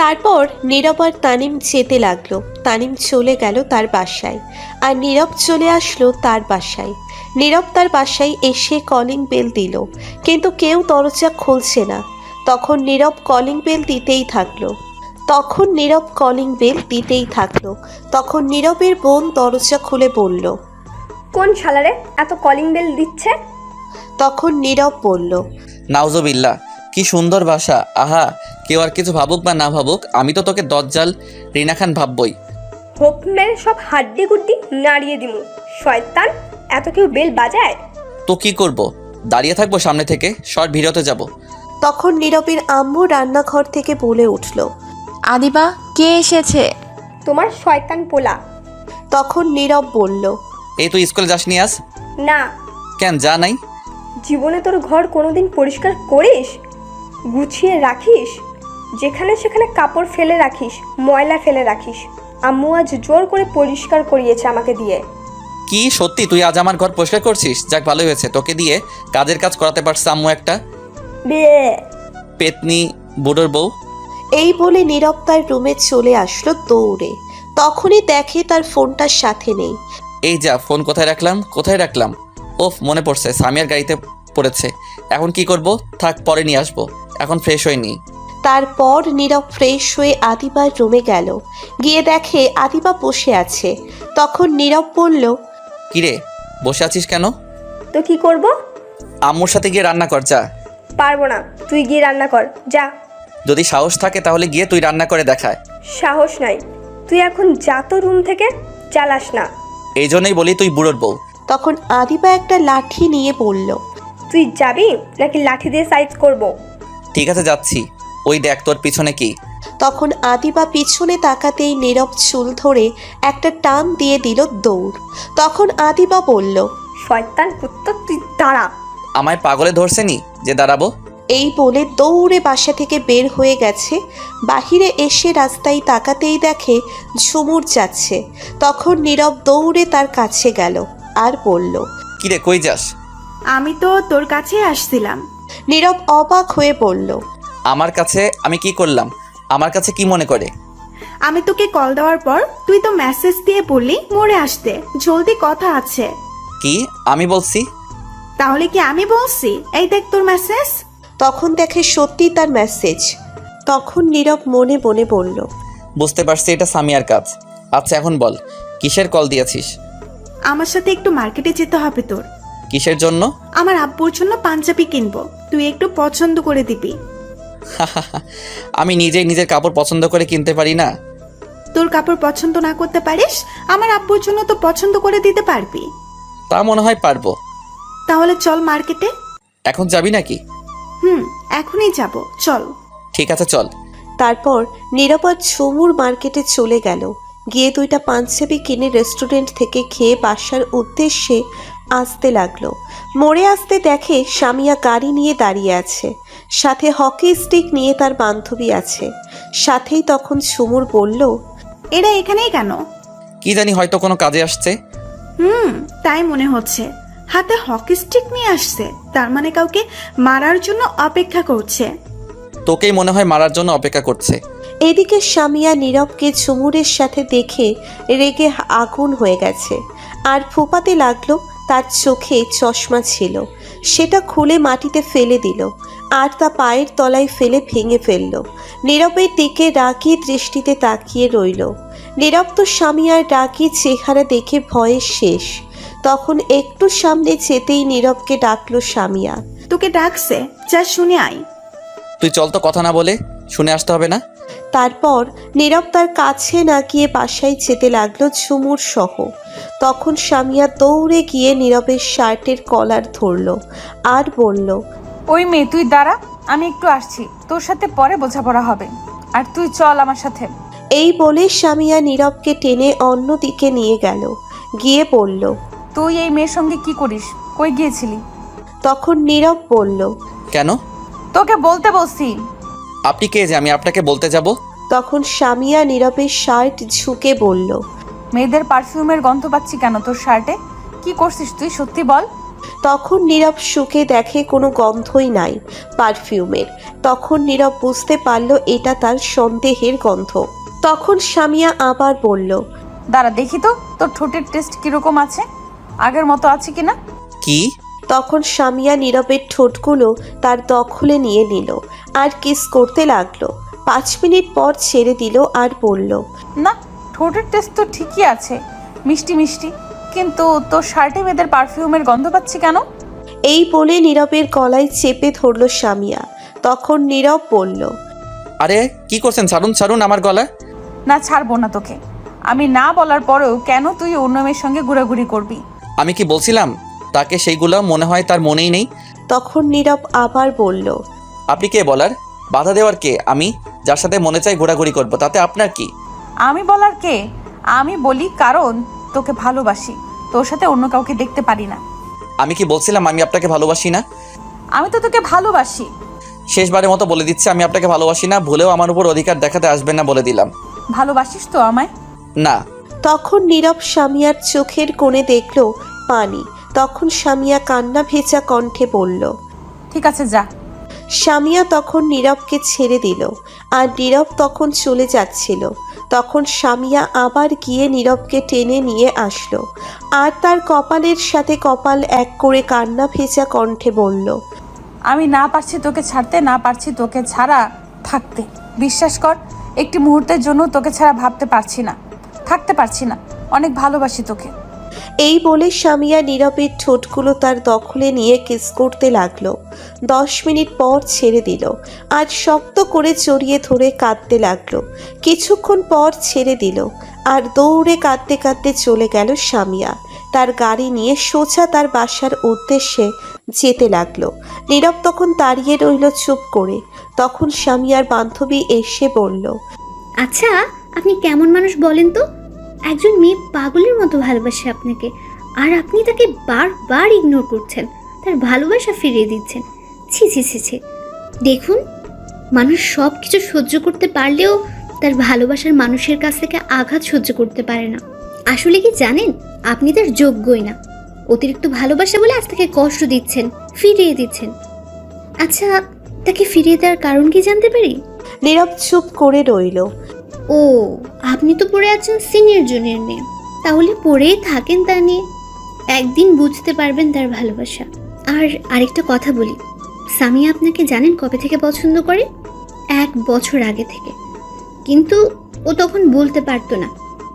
তারপর নীরব আর তানিম যেতে লাগলো। তানিম চলে গেল তার বাসায় আর নীরব চলে আসলো তার বাসায়। নীরব তার বাসায় এসে কলিং বেল দিল, কিন্তু কেউ দরজা খুলছে না। তখন নীরব কলিং বেল দিতেই থাকলো। তখন নীরবের বোন দরজা খুলে বলল, কোন শালারে এত কলিং বেল দিচ্ছে? তখন নীরব বলল, নাউজুবিল্লাহ, কি সুন্দর বাসা। আহা, কেউ আর কিছু ভাবুক বা না ভাবুক, আমি তো তোকে দজ্জাল রিনা খান ভাববই। হোপ মেরে সব হাড্ডি গুড্ডি নাড়িয়ে দিমু। শয়তান, এত কেউ বেল বাজায়? তো কি করব? দাঁড়িয়ে থাকবো সামনে থেকে? শর্ট ভিডিওতে যাব। তখন নীরবের আম্মু রান্নাঘর থেকে বলে উঠল, আদিবা, কে এসেছে? তোমার শয়তান পোলা। তখন নীরব বলল, এই তুই স্কুলে যাসনি আজ? না। কেন যা নাই? জীবনে তোর ঘর কোনোদিন পরিষ্কার করিস, গুছিয়ে রাখিস? যেখানে সেখানে কাপড় ফেলে রাখিস, ময়লা ফেলে রাখিস। আম্মু আজ জোর করে পরিষ্কার করিয়েছে আমাকে দিয়ে। কি সত্যি তুই আজ আমার ঘর পরিষ্কার করছিস? যাক ভালো হয়েছে, তোকে দিয়ে কাজের কাজ করাতে পারছে আম্মু একটা। বিয়ে। পেতনি বুড়োর বউ। এই বলে নীরব তার রুমে চলে আসলো দৌড়ে। তখনই দেখে তার ফোনটার সাথে নেই। এই যা, ফোন কোথায় রাখলাম? ওফ, মনে পড়ছে, সামিয়ার গাড়িতে পড়েছে। এখন কি করব? থাক, পরে নিয়ে আসবো, এখন ফ্রেশ হয়ে নিই। তারপর নীরব ফ্রেশ হয়ে আদিবার রুমে গেল। গিয়ে দেখে আদিবা বসে আছে। তখন নীরব বলল, কিরে বসে আছিস কেন? তো কি করব? আম্মুর সাথে গিয়ে রান্না কর, যা। পারবো না, তুই গিয়ে রান্না কর, যা। যদি সাহস থাকে তাহলে গিয়ে তুই রান্না করে দেখায়। সাহস নাই, তুই এখন যা তো রুম থেকে, চালাস না। এই জন্যই বলি তুই বুড়োর বউ। তখন আদিবা একটা লাঠি নিয়ে বলল, তুই যাবি নাকি লাঠি দিয়ে সাইজ করব? ঠিক আছে যাচ্ছি, ওই দেখ তোর পিছনে কি। তখন আদিবা পিছনে তাকাতেই নীরব চুল ধরে একটা টান দিয়ে দিল দৌড়। তখন আদিবা বলল, শয়তান পুত্র, তুই দাঁড়া। আমায় পাগলে ধরছে নি যে দাঁড়াবো? এই বলে দৌড়ে বাসা থেকে বের হয়ে গেছে। বাহিরে এসে রাস্তায় তাকাতেই দেখে ঝুমুর যাচ্ছে। তখন নীরব দৌড়ে তার কাছে গেল আর বলল, কিরে কই যাস? আমি তো তোর কাছে আসছিলাম। নীরব অবাক হয়ে বলল, আমার কাছে আমি কি করলাম? আমার কাছে কি মনে করে? আমি তোকে কল দেওয়ার পর তুই তো মেসেজ দিয়ে বললি মোড়ে আসতে, জলদি কথা আছে। কি আমি বলছি? তাহলে কি আমি বলছি? এই দেখ তোর মেসেজ। তখন দেখে সত্যি তার মেসেজ। তখন নীরব মনে মনে বলল, বুঝতে পারছি এটা সামিয়ার কাজ। আচ্ছা এখন বল, কিসের কল দিয়েছিস? আমার সাথে একটু মার্কেটে যেতে হবে তোর। কিসের জন্য? আমার আব্বুর জন্য পাঞ্জাবি কিনবো, তুই একটু পছন্দ করে দিবি। আমি নিজেই নিজের কাপড় পছন্দ করে কিনতে পারি না? তোর কাপড় পছন্দ না করতে পারিস, আমার আব্বুর জন্য তো পছন্দ করে দিতে পারবি। তা মনে হয় পারবো। তাহলে চল মার্কেটে। এখন যাবি নাকি? এখনই যাব, চল। ঠিক আছে চল। তারপর নীরব আর ঝুমুর মার্কেটে চলে গেল। গিয়ে দুইটা পাঞ্জাবি কিনে রেস্টুরেন্ট থেকে খেয়ে বাসার উদ্দেশ্যে আসতে লাগলো। মোড়ে আসতে দেখে সামিয়া গাড়ি নিয়ে দাঁড়িয়ে আছে, সাথে হকি স্টিক নিয়ে তার বান্ধবী আছে। সাথেই তখন ঝুমুর বলল, এরা এখানেই কেন? কি জানি, হয়তো কোনো কাজে আসছে। তাই মনে হচ্ছে। হাতে হকি স্টিক নিয়ে আসছে, তার মানে কাউকে মারার জন্য অপেক্ষা করছে। তোকেই মনে হয় মারার জন্য অপেক্ষা করছে। এদিকে সামিয়া নীরবকে ঝুমুরের সাথে দেখে রেগে আগুন হয়ে গেছে আর ফুপাতে লাগলো। তার চোখে চশমা ছিল, সেটা খুলে মাটিতে ফেলে দিল আর তা পায়ের তলায় ফেলে ভেঙে ফেলল। নীরবের দিকে রাগী দৃষ্টিতে তাকিয়ে রইল। নীরব তো সামিয়ার রাগী চেহারা দেখে ভয়ে শেষ। তখন একটু সামনে যেতেই নীরবকে ডাকলো সামিয়া। তোকে ডাকছে, যা শুনে আয়। তুই চল তো, কথা না বলে শুনে আসতে হবে না? তারপর নীরব তার কাছে না গিয়ে বাসায় যেতে লাগলো ঝুমুর সহ। তখন সামিয়া দৌড়ে গিয়ে নীরবের শার্টের কলার ধরল আর বলল, ওই মেয়ে তুই দাঁড়া, আমি একটু আসছি, তোর সাথে পরে বোঝাপড়া হবে, আর তুই চল আমার সাথে। এই বলে সামিয়া নীরবকে টেনে অন্যদিকে নিয়ে গেল। গিয়ে বলল, তুই এই মেয়ের সঙ্গে কি করিস? কই গিয়েছিলি? তখন নীরব বলল, কেন? তোকে বলতে বলছি। আপনি কে যে আমি আপনাকে বলতে যাব? তখন সামিয়া নীরবের শার্ট ঝুঁকে বলল, মেয়েদের পারফিউমের গন্ধ পাচ্ছি কেন তোর শার্টে? কি করছিস তুই, সত্যি বল। তখন নীরব শুকে দেখে কোনো গন্ধই নাই পারফিউমের। তখন নীরব বুঝতে পারল এটা তার সন্দেহের গন্ধ। তখন সামিয়া আবার বলল, দাঁড়া দেখি তো তোর ঠোঁটের টেস্ট কিরকম আছে, আগের মতো আছে কিনা। কি? তখন সামিয়া নীরবের ঠোঁটগুলো তার দখলে নিয়ে নিল আর কিস করতে লাগলো। 5 মিনিট পর ছেড়ে দিল আর বলল, না, ঠোঁটের টেস্ট তো ঠিকই আছে, মিষ্টি মিষ্টি, কিন্তু তোর শার্টে মেয়েদের পারফিউমের গন্ধ পাচ্ছি কেন? এই বলে নীরবের গলায় চেপে ধরল সামিয়া। তখন নীরব বলল, আরে কি করছেন? ছাড়ুন ছাড়ুন আমার গলা। না, ছাড়বো না তোকে। আমি না বলার পরেও কেন তুই অন্য মেয়ের সঙ্গে ঘোরাঘুরি করবি? আমি কি বলছিলাম তাকে সেইগুলো মনে হয় তার মনেই নেই। তখন নীরব আবার বলল, আপনি কে বলার? বাধা দেওয়ার কে? আমি যার সাথে মনে চাই ঘোরাঘুরি করব, তাতে আপনার কি? আমি বলার কে? আমি বলি কারণ তোকে ভালোবাসি, তোর সাথে অন্য কাউকে দেখতে পারি না। আমি কি বলছিলাম আমি আপনাকে ভালোবাসি না? আমি তো তোকে ভালোবাসি। শেষবারের মতো বলে দিচ্ছি, আমি আপনাকে ভালোবাসি না। ভুলেও আমার উপর অধিকার দেখাতে আসবেন না, বলে দিলাম। ভালোবাসিস তো আমায়? না। তখন নীরব স্বামীয়ার চোখের কোণে দেখল পানি। তখন স্বামীয়া কান্না ভেজা কণ্ঠে বলল, ঠিক আছে যা। স্বামীয়া তখন নীরবকে ছেড়ে দিল, আর নীরব তখন চলে যাচ্ছিল। তখন স্বামীয়া আবার গিয়ে নীরবকে টেনে নিয়ে আসলো, আর তার কপালের সাথে কপাল এক করে কান্না ভেজা কণ্ঠে বলল, আমি না পারছি তোকে ছাড়তে, না পারছি তোকে ছাড়া থাকতে। বিশ্বাস কর, একটি মুহূর্তের জন্য তোকে ছাড়া ভাবতে পারছি না, থাকতে পারছি না। অনেক ভালোবাসি তোকে। এই বলে স্বামীয়া নীরবের ঠোঁটগুলো তার দখলে নিয়ে কিস করতে লাগলো। 10 মিনিট পর ছেড়ে দিল, আর শক্ত করে জড়িয়ে ধরে কাঁদতে লাগলো। কিছুক্ষণ পর ছেড়ে দিল, আর দৌড়ে কাঁদতে কাঁদতে চলে গেল স্বামীয়া। তার গাড়ি নিয়ে সোজা তার বাসার উদ্দেশ্যে যেতে লাগলো। নীরব তখন দাঁড়িয়ে রইল চুপ করে। তখন স্বামীয়ার বান্ধবী এসে বলল, আচ্ছা, আপনি কেমন মানুষ বলেন তো? একজন মেয়ে পাগলের মতো ভালোবাসে আপনাকে, আর আপনি তাকে বারবার ইগনোর করছেন, তার ভালোবাসা ফিরিয়ে দিচ্ছেন। ছি ছি ছি ছি। দেখুন, মানুষ সব কিছু সহ্য করতে পারলেও তার ভালোবাসার মানুষের কাছ থেকে আঘাত সহ্য করতে পারে না। আসলে কি জানেন, আপনি তার যোগ্যই না। অতিরিক্ত ভালোবাসা বলে আজ তাকে কষ্ট দিচ্ছেন, ফিরিয়ে দিচ্ছেন। আচ্ছা, তাকে ফিরিয়ে দেওয়ার কারণ কি জানতে পারি? নীরব চুপ করে রইল। ও, আপনি তো পড়ে আছেন সিনিয়র জুনিয়র নিয়ে, তাহলে পড়েই থাকেন তা নিয়ে। একদিন বুঝতে পারবেন তার ভালোবাসা। আর আরেকটা কথা বলি, সামিয়া আপনাকে জানেন কবে থেকে পছন্দ করে? 1 বছর আগে থেকে। কিন্তু ও তখন বলতে পারতো না,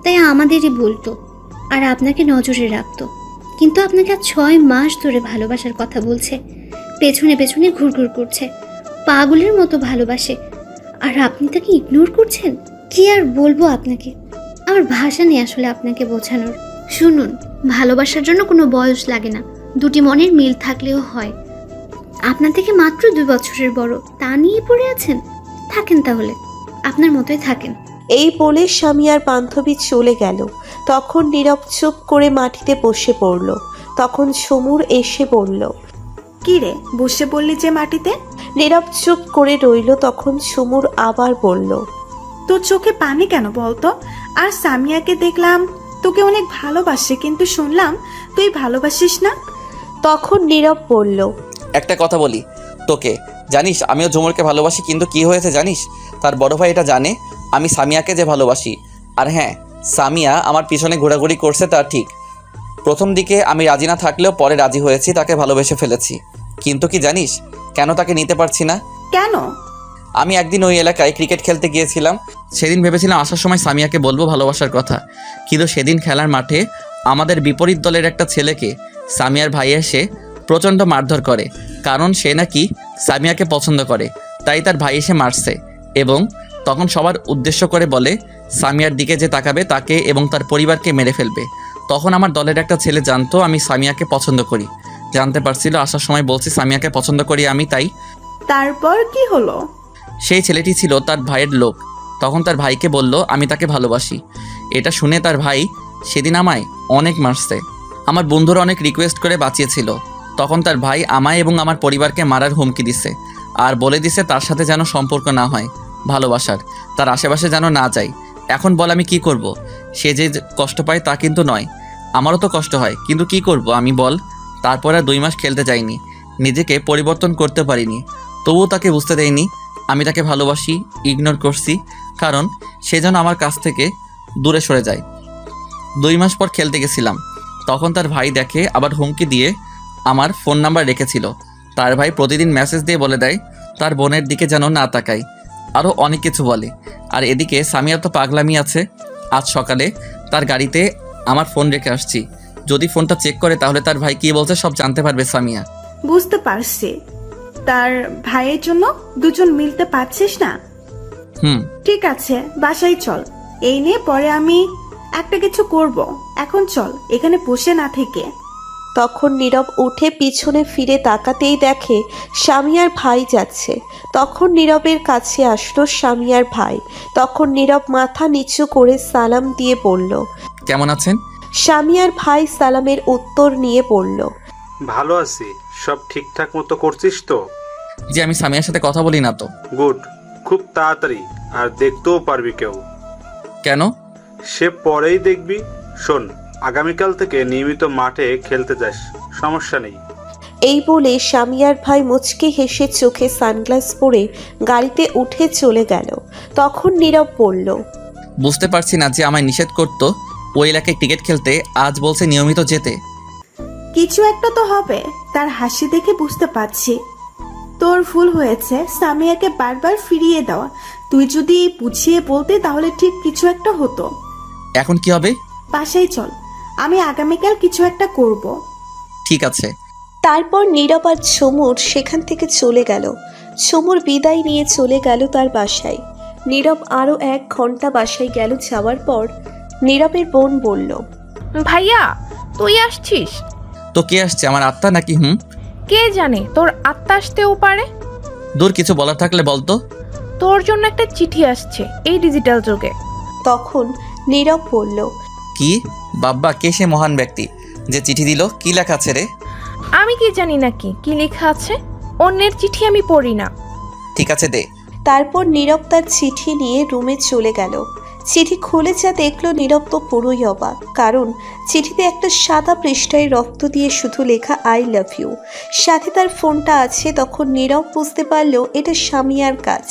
তাই আমাদেরই বলতো, আর আপনাকে নজরে রাখতো। কিন্তু আপনাকে আজ 6 মাস ধরে ভালোবাসার কথা বলছে, পেছনে পেছনে ঘুরঘুর করছে, পাগলের মতো ভালোবাসে, আর আপনি তাকে ইগনোর করছেন। কি আর বলবো আপনাকে, আমার ভাষা নেই আসলে আপনাকে বোঝানোর। শুনুন, ভালোবাসার জন্য কোনো বয়স লাগে না, দুটি মনের মিল থাকলেও হয়। আপনার থেকে মাত্র 2 বছরের বড়, তা নিয়ে পড়ে আছেন? থাকেন তাহলে, আপনার মতোই থাকেন। এই বলে স্বামীয়ার বান্ধবী চলে গেল। তখন নীরব চুপ করে মাটিতে বসে পড়ল। তখন ঝুমুর এসে বলল, কি রে, বসে বললি যে মাটিতে? নীরব চুপ করে রইল। তখন ঝুমুর আবার বলল, তোর চোখে পানি কেন বলতো? আর সামিয়াকে দেখলাম তোকে অনেক ভালোবাসে, কিন্তু শুনলাম তুই ভালোবাসিস না। তখন নীরব বলল, একটা কথা বলি তোকে, জানিস আমিও ঝুমুরকে ভালোবাসি, কিন্তু কি হয়েছে জানিস? তার বড় ভাই এটা জানে আমি সামিয়াকে যে ভালোবাসি। আর হ্যাঁ, সামিয়া আমার পিছনে ঘোরাঘুরি করছে তা ঠিক। প্রথম দিকে আমি রাজি না থাকলেও পরে রাজি হয়েছি, তাকে ভালোবেসে ফেলেছি। কিন্তু কি জানিস কেন তাকে নিতে পারছি না? কেন? আমি একদিন ওই এলাকায় ক্রিকেট খেলতে গিয়েছিলাম। সেদিন ভেবেছিলাম আসার সময় সামিয়াকে বলবো ভালোবাসার কথা, কিন্তু সেদিন খেলার মাঠে আমাদের বিপরীত দলের একটা ছেলেকে সামিয়ার ভাই এসে প্রচণ্ড মারধর করে, কারণ সে নাকি সামিয়াকে পছন্দ করে, তাই তার ভাই এসে মারছে। এবং তখন সবার উদ্দেশ্য করে বলে সামিয়ার দিকে যে তাকাবে তাকে এবং তার পরিবারকে মেরে ফেলবে। তখন আমার দলের একটা ছেলে জানতো আমি সামিয়াকে পছন্দ করি, জানতে পারছিল, আসার সময় বলছি সামিয়াকে পছন্দ করি আমি। তাই তারপর কি হলো? সেই ছেলেটি ছিল তার ভাইয়ের লোক। তখন তার ভাইকে বলল আমি তাকে ভালোবাসি। এটা শুনে তার ভাই সেদিন আমায় অনেক মারছে। আমার বন্ধুরা অনেক রিকোয়েস্ট করে বাঁচিয়েছিল। তখন তার ভাই আমায় এবং আমার পরিবারকে মারার হুমকি দিছে, আর বলে দিছে তার সাথে যেন সম্পর্ক না হয় ভালোবাসার, তার আশেপাশে যেন না যাই। এখন বল আমি কি করব? সে যে কষ্ট পায় তা কিন্তু নয়, আমারও তো কষ্ট হয়, কিন্তু কি করব আমি বল? তারপর আর 2 মাস খেলতে যাইনি, নিজেকে পরিবর্তন করতে পারিনি, তবুও তাকে বুঝতে দেয়নি আমি তাকে ভালোবাসি, ইগনোর করছি, কারণ সে যেন আমার কাছ থেকে দূরে সরে যায়। 2 মাস পর খেলতে গেছিলাম, তখন তার ভাই দেখে আবার হুমকি দিয়ে আমার ফোন নাম্বার রেখেছিল। তার ভাই প্রতিদিন মেসেজ দিয়ে বলে দেয় তার বোনের দিকে যেন না তাকাই, আরও অনেক কিছু বলে। আর এদিকে সামিয়ার তো পাগলামি আছে। আজ সকালে তার গাড়িতে আমার ফোন রেখে আসছি, যদি ফোনটা চেক করে তাহলে তার ভাই কী বলছে সব জানতে পারবে সামিয়া। বুঝতে পারছি, তার ভাইয়ের জন্য দুজন মিলতে পারছিস না। ঠিক আছে, বাসায় চল, এই নিয়ে পরে আমি একটা কিছু করব। এখন চল, এখানে বসে না থেকে। তখন নীরব উঠে পিছনে ফিরে তাকাতেই দেখে স্বামীয়ার ভাই যাচ্ছে। তখন নীরবের কাছে আসলো স্বামীয়ার ভাই। তখন নীরব মাথা নিচু করে সালাম দিয়ে বলল, কেমন আছেন? সামিয়ার ভাই সালামের উত্তর নিয়ে পড়ল। ভালো আছি, সব ঠিকঠাক মতো করছিস তো? যে আমি সামিয়ার সাথে কথা বলি না তো। গুড, খুব তাড়াতাড়ি, আর দেখতেও পারবি কেউ। কেন? সে পরেই দেখবি। শোন, আগামীকাল থেকে নিয়মিত মাঠে খেলতে যাস, সমস্যা নেই। এই বলে সামিয়ার ভাই মুচকি হেসে চোখে সানগ্লাস পরে গাড়িতে উঠে চলে গেল। তখন নীরব বলল, বুঝতে পারছি না যে আমায় নিষেধ করতো ওই এলাকায় ক্রিকেট খেলতে, আজ বলছে নিয়মিত যেতে। কিছু একটা তো হবে, তার হাসি দেখে বুঝতে পারছি। তোর ভুল হয়েছে সামিয়াকে বারবার ফিরিয়ে দেওয়া। তুই যদি বুঝিয়ে বলতে তাহলে ঠিক কিছু একটা হতো। এখন কি হবে? বাসায় চল, আমি আগামীকাল কিছু একটা করব। ঠিক আছে। তারপর নীরব আর ঝুমুর সেখান থেকে চলে গেল। ঝুমুর বিদায় নিয়ে চলে গেল তার বাসায়। নীরব আরও 1 ঘন্টা বাসায় গেল। যাওয়ার পর নীরবের বোন বলল, ভাইয়া তুই আসছিস? তো কে আসছে, আমার আত্মা নাকি? কে জানে, তোর আত্মা আসতেও পারে। দূর, কিছু বলার থাকলে বলতো। তোর জন্য একটা চিঠি আসছে এই ডিজিটাল যুগে। তখন নীরব বলল, কি? বাব্বা, কে সে মহান ব্যক্তি যে চিঠি দিল? কি লেখা আছে রে? আমি কি জানি নাকি কি লেখা আছে? অন্যের চিঠি আমি পড়ি না। ঠিক আছে, দে। তারপর নীরব তার চিঠি নিয়ে রুমে চলে গেল। চিঠি খুলে যা দেখলো, নীরব তো পুরোই অবাক। কারণ চিঠিতে একটা সাদা পৃষ্ঠায় রক্ত দিয়ে শুধু লেখা আই লাভ ইউ। সাথে তার ফোনটা আছে। তখন নীরব বুঝতে পারল এটা সামিয়ার কাজ।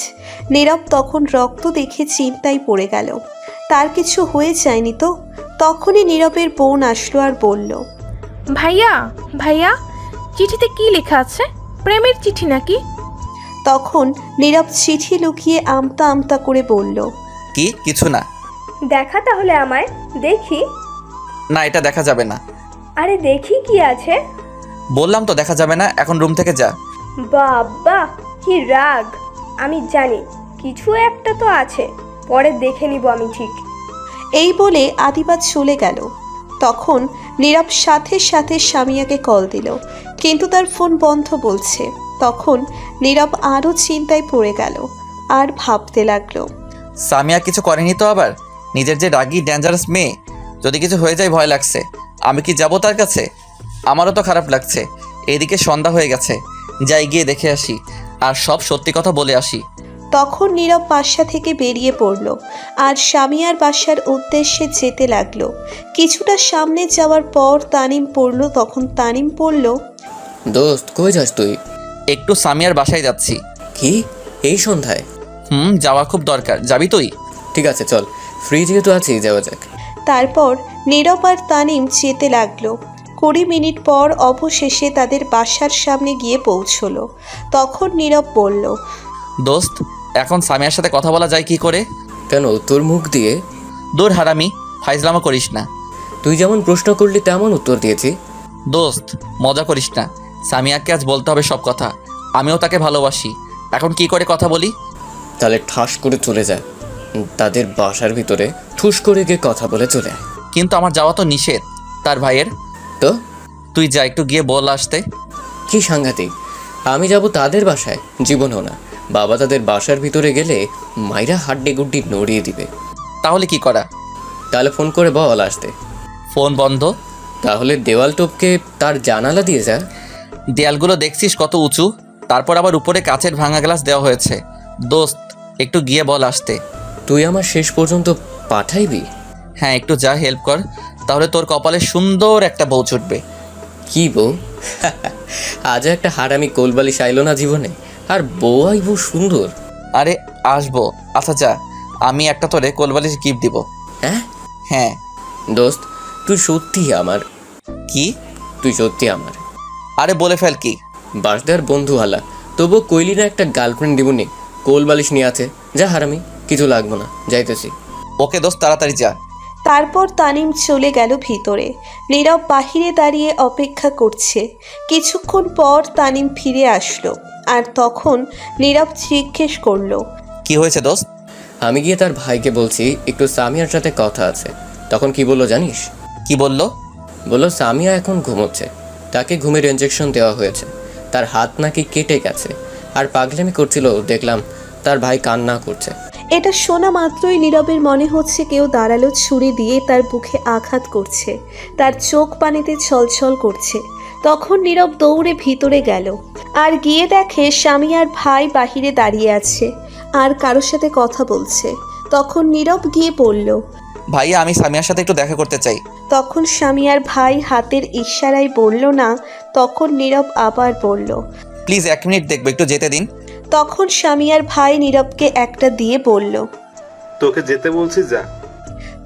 নীরব তখন রক্ত দেখে চিন্তায় পড়ে গেল, তার কিছু হয়ে যায়নি তো? তখনই নীরবের বোন আসলো আর বলল, ভাইয়া ভাইয়া চিঠিতে কি লেখা আছে? প্রেমের চিঠি নাকি? তখন নীরব চিঠি লুকিয়ে আমতা আমতা করে বলল, কি? কিছু না। দেখা তাহলে আমায়, দেখি। না, এটা দেখা যাবে না। আরে দেখি কি আছে। বললাম তো দেখা যাবে না, এখন রুম থেকে যা। বাবা কি রাগ! আমি জানি কিছু একটা তো আছে, পরে দেখে নিব আমি ঠিক। এই বলে আদিবা চলে গেল। তখন নীরব সাথে সাথে সামিয়াকে কল দিল, কিন্তু তার ফোন বন্ধ বলছে। তখন নীরব আরও চিন্তায় পড়ে গেল আর ভাবতে লাগলো, সামিয়া কিছু করেনি তো আবার? নিজের যে রাগী ডেঞ্জারাস মেয়ে, যদি কিছু হয়ে যায় ভয় লাগছে। আমি কি যাব তার কাছে? আমারও তো খারাপ লাগছে। এদিকে সন্ধ্যা হয়ে গেছে, যাই গিয়ে দেখে আসি আর সব সত্যি কথা বলে আসি। তখন নীরব বাসা থেকে বেরিয়ে পড়ল আর সামিয়ার বাসার উদ্দেশ্যে যেতে লাগলো। কিছুটা সামনে যাওয়ার পর তানিম পড়ল। তখন তানিম পড়ল, দোস্ত কই যাস তুই? একটু সামিয়ার বাসায় যাচ্ছি। কি এই সন্ধ্যায়? যাওয়া খুব দরকার। যাবি তুই? ঠিক আছে চল, ফ্রি যেহেতু আছি যাওয়া যাক। তারপর নীরব আর তানিম যেতে লাগলো। 20 মিনিট পর অবশেষে তাদের বাসার সামনে গিয়ে পৌঁছলো। তখন নীরব বলল, দোস্ত, এখন সামিয়ার সাথে কথা বলা যায় কি করে? কেন, তোর মুখ দিয়ে? দূর হারামি, ফাইজলামো করিস না। তুই যেমন প্রশ্ন করলি তেমন উত্তর দিয়েছি। দোস্ত, মজা করিস না। সামিয়াকে আজ বলতে হবে সব কথা। আমিও তাকে ভালোবাসি। এখন কি করে কথা বলি? তাহলে ঠাস করে চলে যায় তাদের বাসার ভিতরে, ঠুস করে গিয়ে কথা বলে চলে আয়। কিন্তু আমার যাওয়া তো নিষেধ তার ভাইয়ের। তো তুই যা, একটু গিয়ে বল আসতে। কি সাংঘাতিক! আমি যাব তাদের বাসায়? জীবনও না। বাবা তাদের বাসার ভিতরে গেলে মাইরা হাড্ডি গুড্ডি নড়িয়ে দিবে। তাহলে কি করা? তাহলে ফোন করে বল আসতে। ফোন বন্ধ। তাহলে দেওয়াল টপকে তার জানালা দিয়ে যা। দেয়ালগুলো দেখছিস কত উঁচু, তারপর আবার উপরে কাচের ভাঙা গ্লাস দেওয়া হয়েছে। দোস্ত, একটু গিয়ে বল আসতে। তুই আমার শেষ পর্যন্ত পাঠাইবি? হ্যাঁ, একটু যা, হেল্প কর, তাহলে তোর কপালে সুন্দর একটা বউ ছুটবে। কি বউ? আজ একটা হারামি কোলবালিশ আইলো না জীবনে, আর বউ আইব সুন্দর? আরে আসবো। আচ্ছা যা, আমি একটা তোরে কোলবালিশ গিফট দিব। হ্যাঁ হ্যাঁ। দোস্ত, তুই সত্যি আমার। কি? তুই সত্যি আমার। আরে বলে ফেল। কি? বাসদার বন্ধু হালা, তবু কইলি না একটা গার্লফ্রেন্ড দিবনি? কোলবালিশ নিয়ে আছে, যা হারামি, কিছু লাগবো না, যাইতেছি। ওকে দোস্ত, তাড়াতাড়ি যা। তারপর তানিম চলে গেল ভিতরে। নীরব বাহিরে দাঁড়িয়ে অপেক্ষা করছে। কিছুক্ষণ পর তানিম ফিরে আসলো আর তখন নীরব জিজ্ঞেস করলো, কি হয়েছে দোস্ত? আমি গিয়ে তার ভাইকে বলছি একটু সামিয়ার সাথে কথা আছে। তখন কি বললো জানিস? কি বললো? বললো সামিয়া এখন ঘুমোচ্ছে, তাকে ঘুমের ইনজেকশন দেওয়া হয়েছে, তার হাত নাকি কেটে গেছে, আর পাগলামি করছিল দেখলাম, তার ভাই কান্না করছে। এটা শোনা মাত্রই নীরবের মনে হচ্ছে কেউ দাঁড়ালো ছুরি দিয়ে তার বুকে আঘাত করছে, তার চোখ পানিতে ছলছল করছে। তখন নীরব দৌড়ে ভিতরে গেল আর গিয়ে দেখে স্বামী আর ভাই বাহিরে দাঁড়িয়ে আছে আর কারোর সাথে কথা বলছে। তখন নীরব গিয়ে বলল, ভাইয়া আমি সামিয়ার সাথে একটু দেখা করতে চাই। তখন স্বামী আর ভাই হাতের ইশারায় বলল না। তখন নীরব আবার বলল, প্লিজ 1 মিনিট দেখবো, একটু যেতে দিন। তখন স্বামী আর ভাই নীরবকে একটা দিয়ে বলল। তোকে যেতে বলছি, যা।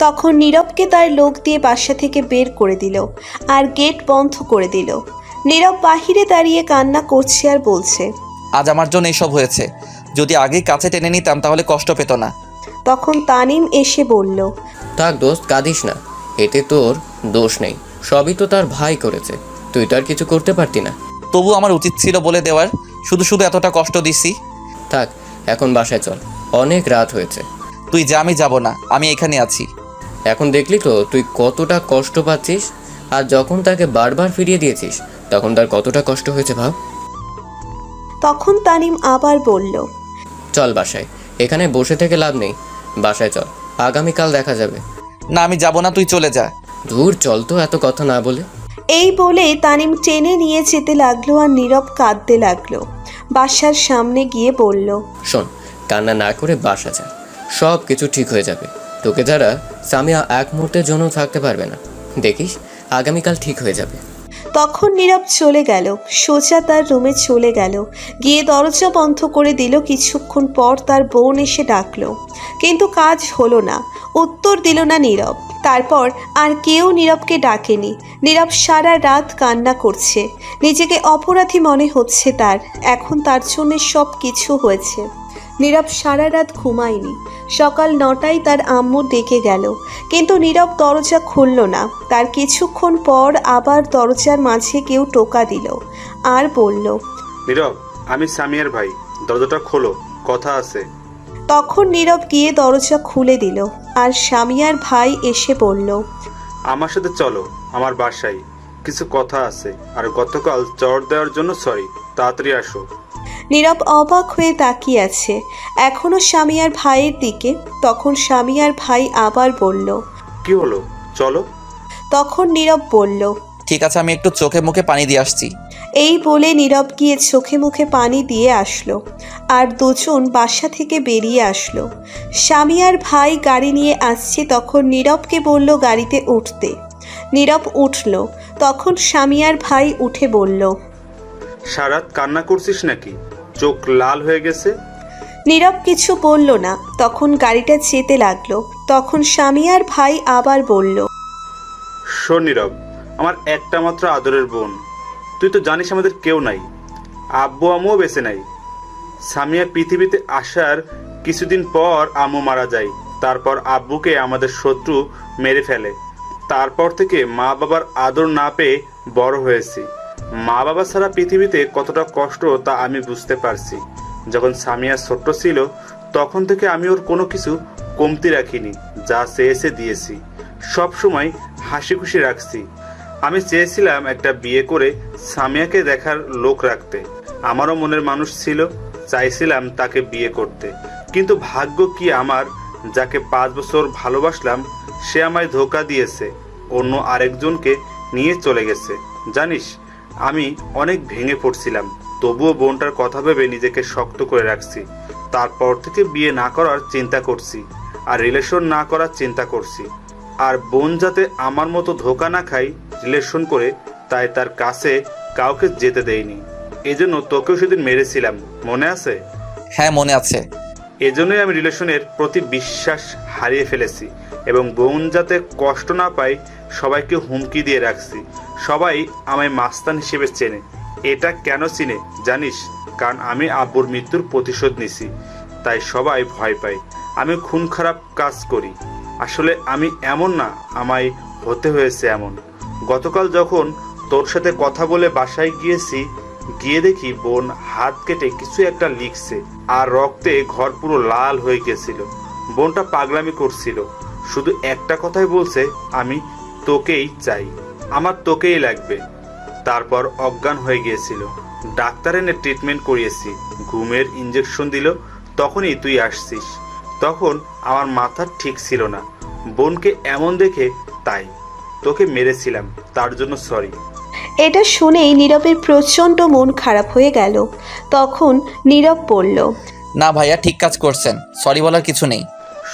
তখন নীরবকে তার লোক দিয়ে বাসা থেকে বের করে দিল আর গেট বন্ধ করে দিল। নীরব বাহিরে দাঁড়িয়ে কান্না করছে আর বলছে, আজ আমার জন্য এসব হয়েছে, যদি আগেই কাছে টেনে নিতাম তাহলে কষ্ট পেত না। তখন তানিম এসে বলল, থাক দোস্ত, কাঁদিস না, এতে তোর দোষ নেই, সবই তো তার ভাই করেছে, তুই তো আর কিছু করতে পারতি না। তবু আমার উচিত ছিল বলে দেওয়ার, শুধু শুধু এতটা কষ্ট দিছি। থাক, এখন বাসায় চল, অনেক রাত হয়েছে। তুই যা, আমি যাব না, আমি এখানে আছি। এখন দেখলি তো তুই কতটা কষ্ট পাচ্ছিস, আর যখন তাকে বারবার ফিরিয়ে দিয়েছিস তখন তার কতটা কষ্ট হয়েছে ভাব। তখন তানিম আবার বলল, চল বাসায়, এখানে বসে থেকে লাভ নেই, বাসায় চল, আগামীকাল দেখা যাবে। না আমি যাব না, তুই চলে যা। দূর চল তো, এত কথা না বলে। এই বলে তানিম টেনে নিয়ে যেতে লাগলো আর নীরব কাঁদতে লাগলো। বাসার সামনে গিয়ে বলল, শোন, কান্না না করে বাসা যা, সব কিছু ঠিক হয়ে যাবে। তোকে যারা সামিয়া এক মুহূর্তের জন্য থাকতে পারবে না, দেখিস আগামীকাল ঠিক হয়ে যাবে। তখন নীরব চলে গেল, সোজা তার রুমে চলে গেল, গিয়ে দরজা বন্ধ করে দিল। কিছুক্ষণ পর তার বোন এসে ডাকলো, কিন্তু কাজ হলো না, উত্তর দিল না নীরব। তারপর আর কেউ নীরবকে ডাকেনি। নীরব সারা রাত কান্না করছে, নিজেকে অপরাধী মনে হচ্ছে তার। এখন তার জন্য সব কিছু হয়েছে। নীরব সারা রাত ঘুমায়নি। সকাল 9টায় তার আম্মু ডেকে গেল, কিন্তু নীরব দরজা খুলল না। তার কিছুক্ষণ পর আবার দরজার মাঝে কেউ টোকা দিল আর বলল, নীরব, আমি সামিয়ার ভাই, দরজাটা খোলো, কথা আছে। তখন নীরব গিয়ে দরজা খুলে দিল আর স্বামীয়ার ভাই এসে বলল, আমার সাথে চলো আমার বাসায়, কিছু কথা আছে। আর গতকাল চড় দেওয়ার জন্য সরি, তাড়াতাড়ি আসো। নীরব অবাক হয়ে তাকিয়ে আছে এখনো স্বামীয়ার ভাইয়ের দিকে। তখন স্বামীয়ার ভাই আবার বলল, কি হলো, চলো। তখন নীরব বলল, ঠিক আছে, আমি একটু চোখে মুখে পানি দিয়ে আসছি। এই বলে নীরব গিয়ে চোখে মুখে পানি দিয়ে আসলো আর দুজন বাসা থেকে বেরিয়ে আসলো। স্বামীয়ার ভাই গাড়ি নিয়ে আসছে, তখন নীরবকে বলল গাড়িতে উঠতে। নীরব উঠল। তখন স্বামীয়ার ভাই উঠে বলল, সারাত কান্না করছিস নাকি, চোখ লাল হয়ে গেছে। নীরব কিছু বলল না। তখন গাড়িটা যেতে লাগলো। তখন স্বামীয়ার ভাই আবার বলল, শোন নীরব, আমার একটা মাত্র আদরের বোন, তুই তো জানিস আমাদের কেউ নাই, আব্বু আম্মুও বেঁচে নাই। সামিয়া পৃথিবীতে আসার কিছুদিন পর আম্মু মারা যায়, তারপর আব্বুকে আমাদের শত্রু মেরে ফেলে। তারপর থেকে মা বাবার আদর না পেয়ে বড় হয়েছি। মা বাবা ছাড়া পৃথিবীতে কতটা কষ্ট তা আমি বুঝতে পারছি। যখন সামিয়া ছোট্ট ছিল তখন থেকে আমি ওর কোনো কিছু কমতি রাখিনি, যা চেয়েছে দিয়েছি, সব সময় হাসি খুশি রাখছি। আমি চেয়েছিলাম একটা বিয়ে করে সামিয়াকে দেখার লোক রাখতে। আমারও মনের মানুষ ছিল, চাইছিলাম তাকে বিয়ে করতে। কিন্তু ভাগ্য কি আমার, যাকে 5 বছর ভালোবাসলাম সে আমায় ধোঁকা দিয়েছে, অন্য আরেকজনকে নিয়ে চলে গেছে। জানিস, আমি অনেক ভেঙে পড়ছিলাম, তবুও বোনটার কথা ভেবে নিজেকে শক্ত করে রাখছি। তারপর থেকে বিয়ে না করার চিন্তা করছি আর রিলেশন না করার চিন্তা করছি। আর বোন যাতে আমার মতো ধোঁকা না খাই রিলেশন করে, তাই তার কাছে কাউকে যেতে দেয়নি। এজন্য তোকেও সেদিন মেরেছিলাম, মনে আছে? হ্যাঁ মনে আছে। এজন্যই আমি রিলেশনের প্রতি বিশ্বাস হারিয়ে ফেলেছি এবং বোন যাতে কষ্ট না পায় সবাইকে হুমকি দিয়ে রাখছি। সবাই আমায় মাস্তান হিসেবে চেনে। এটা কেন চিনে জানিস? কারণ আমি আব্বুর মৃত্যুর প্রতিশোধ নিছি, তাই সবাই ভয় পায়। আমি খুন খারাপ কাজ করি, আসলে আমি এমন না, আমায় হতে হয়েছে এমন। গতকাল যখন তোর সাথে কথা বলে বাসায় গিয়েছি, গিয়ে দেখি বোন হাত কেটে কিছু একটা লিখছে আর রক্তে ঘর পুরো লাল হয়ে গেছিল। বোনটা পাগলামি করছিল, শুধু একটা কথাই বলছে, আমি তোকেই চাই, আমার তোকেই লাগবে। তারপর অজ্ঞান হয়ে গিয়েছিল। ডাক্তার এনে ট্রিটমেন্ট করিয়েছি, ঘুমের ইঞ্জেকশন দিল, তখনই তুই আসছিস। তখন আমার মাথা ঠিক ছিল না, বোনকে এমন দেখে তাই তোকে মেরেছিলাম, তার জন্য সরি। এটা শুনেই নীরবের প্রচণ্ড মন খারাপ হয়ে গেল। তখন নীরব বলল, না ভাইয়া, ঠিক কাজ করছেন, সরি বলার কিছু নেই।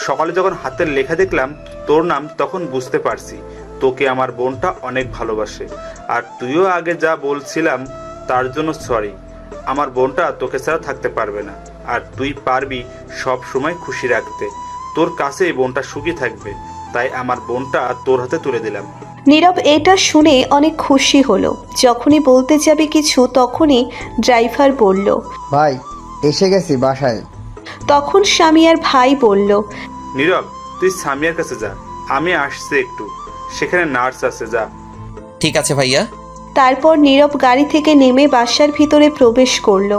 সকালে যখন হাতের লেখা দেখলাম তোর নাম, তখন বুঝতে পারছি তোকে আমার বোনটা অনেক ভালোবাসে। আর তুইও আগে যা বলছিলাম তার জন্য সরি। আমার বোনটা তোকে ছাড়া থাকতে পারবে না, আর তুই পারবি সব সময় খুশি রাখতে। তোর কাছে এই বোনটা সুখী থাকবে, তাই আমার বোনটা তোর হাতে তুলে দিলাম। নীরব এটা শুনে অনেক খুশি হলো। যখনই বলতে যাবে কিছু তখনই ড্রাইভার বলল, ভাই এসে গেছি বাসায়। তখন সামিয়ার ভাই বলল, নীরব, তুই সামিয়ার কাছে যা, আমি আসছি একটু, সেখানে নার্স আছে, যা। ঠিক আছে ভাইয়া। তারপর নীরব গাড়ি থেকে নেমে বাসার ভিতরে প্রবেশ করলো।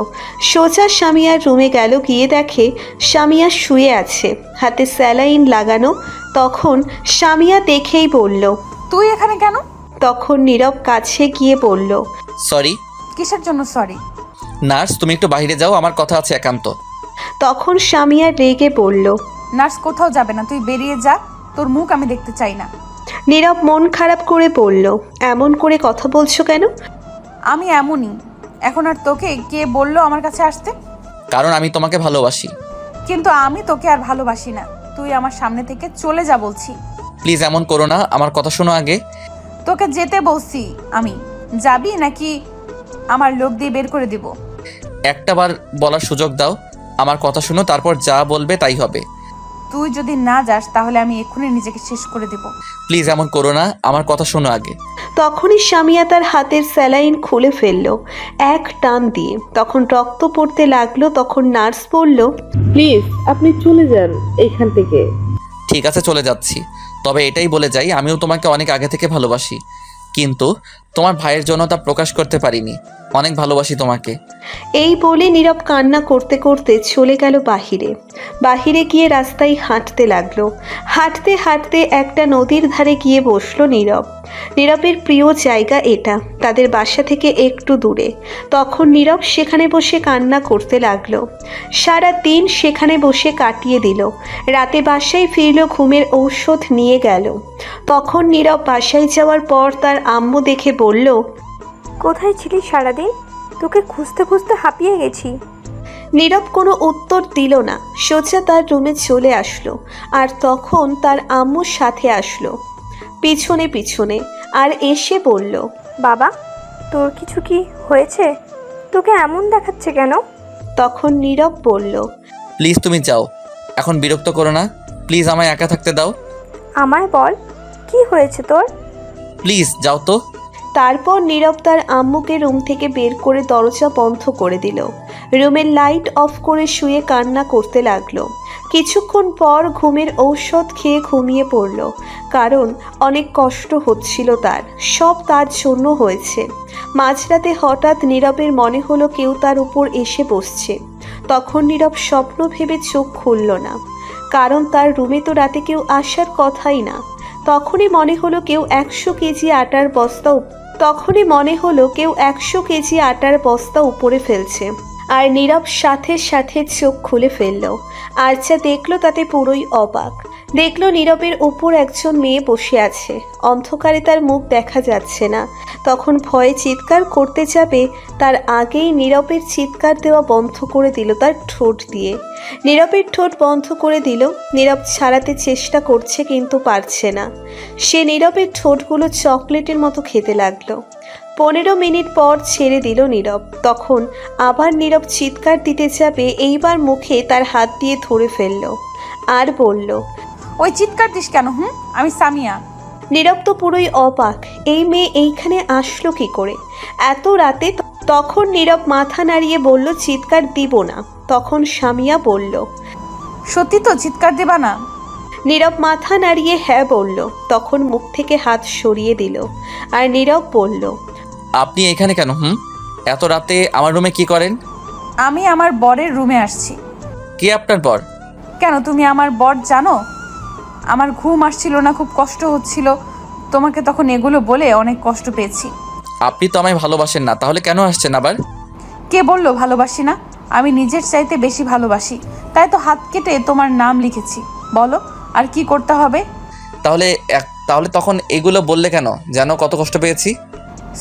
সোজা সামিয়ার রুমে গেল, গিয়ে দেখে সামিয়া শুয়ে আছে, হাতে স্যালাইন লাগানো। তখন সামিয়া দেখেই বলল, তুই এখানে কেন? তখন নীরব কাছে গিয়ে বলল, সরি। কিসের জন্য সরি? নার্স, তুমি একটু বাইরে যাও, আমার কথা আছে একান্ত। তখন সামিয়া রেগে বলল, নার্স কোথাও যাবে না, তুই বেরিয়ে যা, তোর মুখ আমি দেখতে চাই না। নীরব মন খারাপ করে বলল, এমন করে কথা বলছো কেন? আমি এমনই। এখন আর তোকে কে বললো আমার কাছে আসতে? কারণ আমি তোমাকে ভালোবাসি। কিন্তু আমি তোকে আর ভালোবাসি না, তুই আমার সামনে থেকে চলে যা বলছি। প্লিজ এমন করো না, আমার কথা শোনো আগে। তোকে যেতে বলছি আমি, যাবি নাকি আমার লোক দিয়ে বের করে দিব? একটা বার বলার সুযোগ দাও, আমার কথা শোনো, তারপর যা বলবে তাই হবে। তুই যদি না যাস তাহলে আমি এক্ষুনি নিজেকে শেষ করে দেব। প্লিজ এমন করো না, আমার কথা শোনো আগে। তখনই সামিয়া তার হাতের স্যালাইন খুলে ফেলল এক টান দিয়ে। তখন রক্ত পড়তে লাগলো। তখন নার্স বলল, প্লিজ আপনি চলে যান এইখান থেকে। ঠিক আছে, চলে যাচ্ছি। তবে এটাই বলে যাই, আমিও তোমাকে অনেক আগে থেকে ভালোবাসি, কিন্তু তোমার ভাইয়ের জন্য তা প্রকাশ করতে পারিনি। অনেক ভালোবাসি তোমাকে। এই বলে নীরব কান্না করতে করতে চলে গেল বাহিরে। বাহিরে গিয়ে রাস্তায় হাঁটতে লাগলো। হাঁটতে হাঁটতে একটা নদীর ধারে গিয়ে বসলো নীরব। নীরবের প্রিয় জায়গা এটা, তাদের বাসা থেকে একটু দূরে। তখন নীরব সেখানে বসে কান্না করতে লাগলো। সারা দিন সেখানে বসে কাটিয়ে দিল। রাতে বাসায় ফিরল, ঘুমের ঔষধ নিয়ে গেল। তখন নীরব বাসায় যাওয়ার পর তার আম্মু দেখে বলল, কোথায় ছিলি সারাদিন? তোকে খুঁজতে খুঁজতে হাঁপিয়ে গেছি। নীরব কোনো উত্তর দিল না, সোজা তার রুমে চলে আসলো। আর তখন তার আম্মুর সাথে আসলো পিছনে পিছনে, আর এসে বলল, বাবা, তোর কিছু কি হয়েছে? তোকে এমন দেখাচ্ছে কেন? তখন নীরব বলল, প্লিজ তুমি যাও, এখন বিরক্ত করো না, প্লিজ আমায় একা থাকতে দাও। আমায় বল, কি হয়েছে তোর? প্লিজ যাও তো। তারপর নীরব তার আম্মুকে রুম থেকে বের করে দরজা বন্ধ করে দিল। রুমের লাইট অফ করে শুয়ে কান্না করতে লাগলো। কিছুক্ষণ পর ঘুমের ঔষধ খেয়ে ঘুমিয়ে পড়ল, কারণ অনেক কষ্ট হচ্ছিল তার। সব তার জন্য হয়েছে। মাঝরাতে হঠাৎ নীরবের মনে হলো কেউ তার উপর এসে বসছে। তখন নীরব স্বপ্ন ভেবে চোখ খুলল না, কারণ তার রুমে তো রাতে কেউ আসার কথাই না। তখনই মনে হলো কেউ 100 কেজি আটার বস্তা উপরে ফেলছে। আর নীরব সাথে সাথে চোখ খুলে ফেলল। আর যা দেখলো তাতে পুরোই অবাক। দেখলো নীরবের উপর একজন মেয়ে বসে আছে। অন্ধকারে তার মুখ দেখা যাচ্ছে না। তখন ভয়ে চিৎকার করতে যাবে, তার আগেই নীরবের চিৎকার দেওয়া বন্ধ করে দিল তার ঠোঁট দিয়ে। নীরবের ঠোঁট বন্ধ করে দিল। নীরব ছাড়াতে চেষ্টা করছে কিন্তু পারছে না। সে নীরবের ঠোঁটগুলো চকলেটের মতো খেতে লাগলো। 15 মিনিট পর ছেড়ে দিল নীরব। তখন আবার নীরব চিৎকার দিতে যাবে, এইবার মুখে তার হাত দিয়ে ধরে ফেলল আর বলল, ওই চিৎকার দিস কেন? আমি সামিয়া। নীরব তো পুরোই অবাক, এই মেয়ে এইখানে আসলো কি করে এত রাতে? তখন নীরব মাথা নাড়িয়ে বলল, চিৎকার দিব না। তখন সামিয়া বলল, সত্যি তো চিৎকার দেবা না? নীরব মাথা নাড়িয়ে হ্যাঁ বলল। তখন মুখ থেকে হাত সরিয়ে দিল আর নীরব বলল, আপনি এখানে কেন? এত রাতে আমার রুমে কি করেন? আমি আমার বরের রুমে আসছি। কে আপনার বর? কেন, তুমি আমার বর জানো? আমার ঘুম আসছিল না, খুব কষ্ট হচ্ছিল, তোমাকে তখন এগুলো বলে অনেক কষ্ট পেয়েছি। আপনি তো আমায় ভালোবাসেন না, তাহলে কেন আসছেন আবার? কে বললো ভালোবাসি না? আমি নিজের চাইতে বেশি ভালোবাসি, তাই তো হাত কেটে তোমার নাম লিখেছি। বলো আর কি করতে হবে? তাহলে তখন এগুলো বললে কেন? জানো কত কষ্ট পেয়েছি।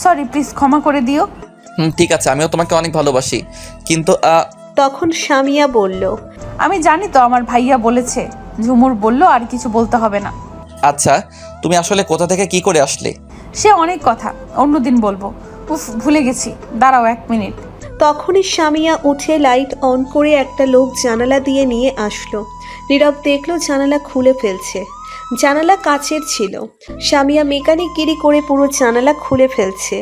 সরি, প্লিজ ক্ষমা করে দিও। ঠিক আছে, আমিও তোমাকে অনেক ভালোবাসি, কিন্তু তখন সামিয়া বলল, আমি জানি তো, আমার ভাইয়া বলেছে। ঝুমুর বলল আর কিছু বলতে হবে না। আচ্ছা, তুমি আসলে কোথা থেকে কি করে আসলে? সে অনেক কথা, অন্যদিন বলবো। উফ, ভুলে গেছি, দাঁড়াও 1 মিনিট। তখনই সামিয়া উঠে লাইট অন করে একটা লোক জানালা দিয়ে নিয়ে আসলো। নীরব দেখলো জানালা খুলে ফেলছে। জানালা কাচের ছিল। সামিয়া মেকানিকগিরি করে পুরো জানালা খুলে ফেলছে।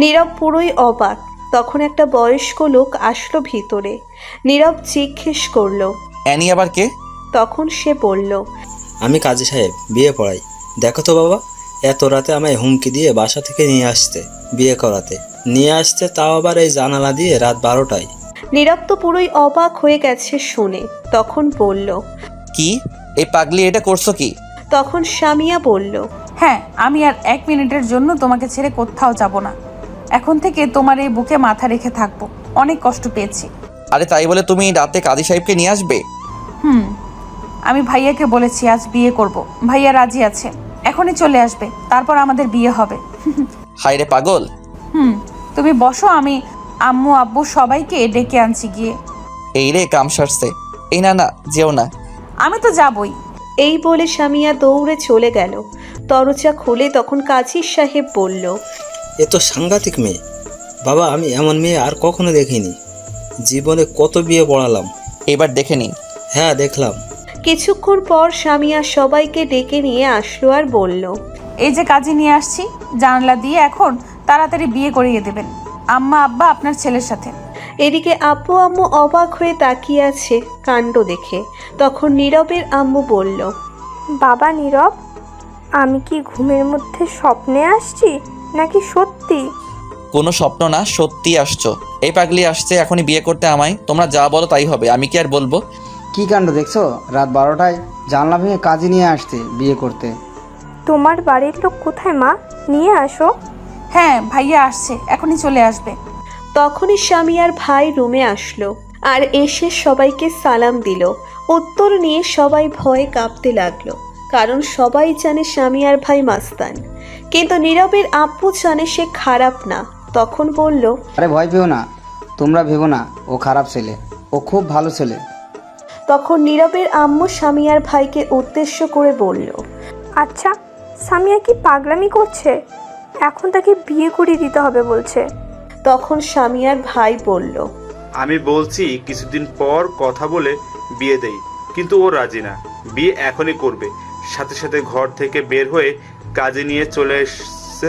নীরব পুরোই অবাক। তখন একটা বয়স্ক লোক আসলো ভিতরে। নীরব জিজ্ঞেস করলো, অ্যানি আবার কে? তখন সে বলল, আমি কাজী সাহেব, বিয়ে পড়াই। দেখো তো বাবা, এত রাতে আমায় হুমকি দিয়ে বাসা থেকে নিয়ে আসতে, বিয়ে করাতে নিয়ে আসতে, তাও আবার এই জানালা দিয়ে রাত 12টায়। নীরব তো পুরোই অবাক হয়ে গেছে শুনে। তখন বলল, কি এই পাগলি এটা করছো কি? তখন সামিয়া বলল, হ্যাঁ, আমি আর 1 মিনিটের জন্য তোমাকে ছেড়ে কোথাও যাব না। এখন থেকে তোমার এই বুকে মাথা রেখে থাকবো। অনেক কষ্ট পেয়েছি। আরে তাই বলে তুমি রাতে কাজী সাহেবকে নিয়ে আসবে? আমি ভাইয়াকে বলেছি আজ বিয়ে করব। ভাইয়া রাজি আছে, এখনই চলে আসবে, তারপর আমাদের বিয়ে হবে। হায় রে পাগল। তুমি বসো, আমি আম্মু আব্বু সবাইকে ডেকে আনছি গিয়ে। এই রে কাম সারছে। এই না, যেও না। আমি তো যাবই। এই বলে সামিয়া দৌড়ে চলে গেল। দরজা খুলে তখন কাজী সাহেব বলল, এ তো সাংঘাতিক মেয়ে বাবা, আমি এমন মেয়ে আর কখনো দেখিনি। জীবনে কত বিয়ে পড়ালাম, এবার দেখে নিন। হ্যাঁ দেখলাম। কিছুক্ষণ পর সামিয়া সবাইকে ডেকে নিয়ে আসলো আর বলল, এই যে কাজী নিয়ে আসছি, জানলা দিয়ে এখন তাড়াতাড়ি বিয়ে করিয়ে দেবেন আম্মা আব্বা আপনার ছেলের সাথে। এদিকে আব্বু আম্মু অবাক হয়ে তাকিয়ে আছে কাণ্ড দেখে। তখন নীরবের আম্মু বলল, বাবা নীরব, আমি কি ঘুমের মধ্যে স্বপ্নে আসছি নাকি সত্যি? কোনো স্বপ্ন না, সত্যি আসছো। এই পাগলি আসছে এখনই বিয়ে করতে আমায়। তোমরা যা বলো তাই হবে, আমি কি আর বলবো? কি কাণ্ড দেখছো? রাত 12টায় জানলা ভেঙে কাজে নিয়ে আসতে, বিয়ে করতে। তোমার বাড়ির লোক কোথায় মা? নিয়ে আসো। হ্যাঁ, ভাইয়া আসছে, এখনই চলে আসবে। তখনই সামিয়ার ভাই রুমে আসলো আর এসে সবাইকে সালাম দিল। উত্তর নিয়ে সবাই ভয়ে কাঁপতে লাগলো, কারণ সবাই জানে সামিয়ার ভাই মাস্তান। কিন্তু নীরবের আব্বু জানে সে খারাপ না। তখন বলল, আরে ভয় পেও না, তোমরা ভেবো না ও খারাপ ছেলে, ও খুব ভালো ছেলে। তখন নীরবের আম্মু সামিয়ার ভাইকে উদ্দেশ্য করে বলল, আচ্ছা, সামিয়া কি পাগলামি করছে? এখন তাকে বিয়ে করিয়ে দিতে হবে বলছে। তখন সামিয়ার ভাই বলল, আমি বলছি কিছুদিন পর কথা বলে বিয়ে দেই, কিন্তু ও রাজি না। বিয়ে এখনই করবে। সাথে সাথে ঘর থেকে বের হয়ে কাজে নিয়ে চলে এসছে,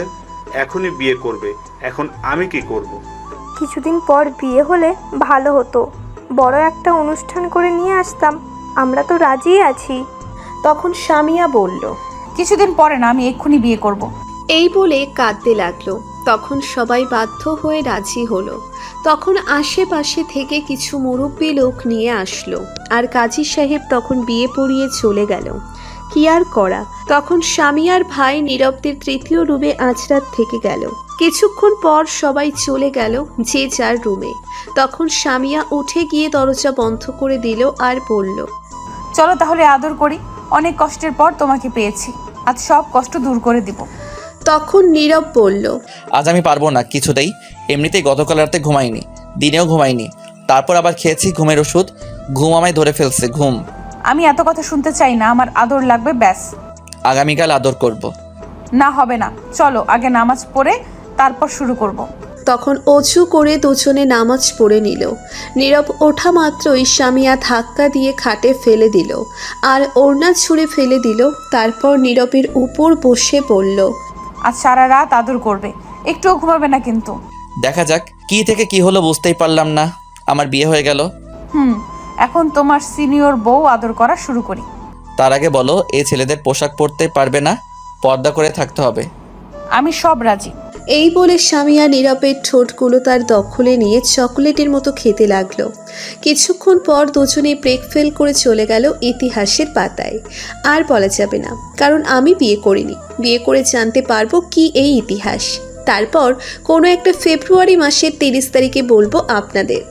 এখনই বিয়ে করবে। এখন আমি কি করব? কিছুদিন পর বিয়ে হলে ভালো হতো, বড় একটা অনুষ্ঠান করে নিয়ে আসতাম, আমরা তো রাজি আছি। তখন সামিয়া বলল, কিছুদিন পরে না, আমি এক্ষুনি বিয়ে করব। এই বলে কাঁদতে লাগলো। তখন সবাই বাধ্য হয়ে রাজি হলো। তখন আশেপাশে থেকে কিছু মুরব্বী লোক নিয়ে আসলো আর কাজী সাহেব তখন বিয়ে পড়িয়ে চলে গেল। কি আর করা। তখন সামিয়ার ভাই নীরবদের তৃতীয় রুমে আজ রাত থেকে গেল। কিছুক্ষণ পর সবাই চলে গেল যে যার রুমে। তখন সামিয়া উঠে গিয়ে দরজা বন্ধ করে দিল আর বলল, চলো তাহলে আদর করি। অনেক কষ্টের পর তোমাকে পেয়েছি, আজ সব কষ্ট দূর করে দিব। তখন নীরব বলল, আজ আমি পারবো না কিছুতেই। এমনিতেই গতকাল রাতে ঘুমাইনি, দিনেও ঘুমাইনি, তারপর আবার খেয়েছি ঘুমের ওষুধ। ঘুম আমায় ধরে ফেলছে। ঘুম। আমি এত কথা শুনতে চাই না, আমার আদর লাগবে ব্যাস। আগামীকাল আদর করব। না হবে না, চলো আগে নামাজ পড়ে তারপর শুরু করব। তখন অজু করে দুজনে নামাজ পড়ে নিল। নীরব ওঠা মাত্রই সামিয়া ধাক্কা দিয়ে খাটে ফেলে দিল আর ওড়না ছুঁড়ে ফেলে দিল। তারপর নীরবের উপর বসে পড়ল, আজ সারা রাত আদর করবে, একটুও ঘুমাবে না কিন্তু। দেখা যাক কি থেকে কি হলো, বুঝতেই পারলাম না। আমার বিয়ে হয়ে গেল। এখন তোমার সিনিয়র বউ আদর করা শুরু করি। তার আগে বলো, এই ছেলেদের পোশাক পরতে পারবে না, পর্দা করে থাকতে হবে। আমি সব রাজি। এই বলে সামিয়া নীরবের ঠোঁটগুলো তার দখলে নিয়ে চকলেটের মতো খেতে লাগলো। কিছুক্ষণ পর দুজনেই ব্রেক ফেল করে চলে গেল ইতিহাসের পাতায়। আর বলা যাবে না, কারণ আমি বিয়ে করিনি। বিয়ে করে জানতে পারবো কি এই ইতিহাস। তারপর কোনো একটা ফেব্রুয়ারি মাসের 30 তারিখে বলবো আপনাদের।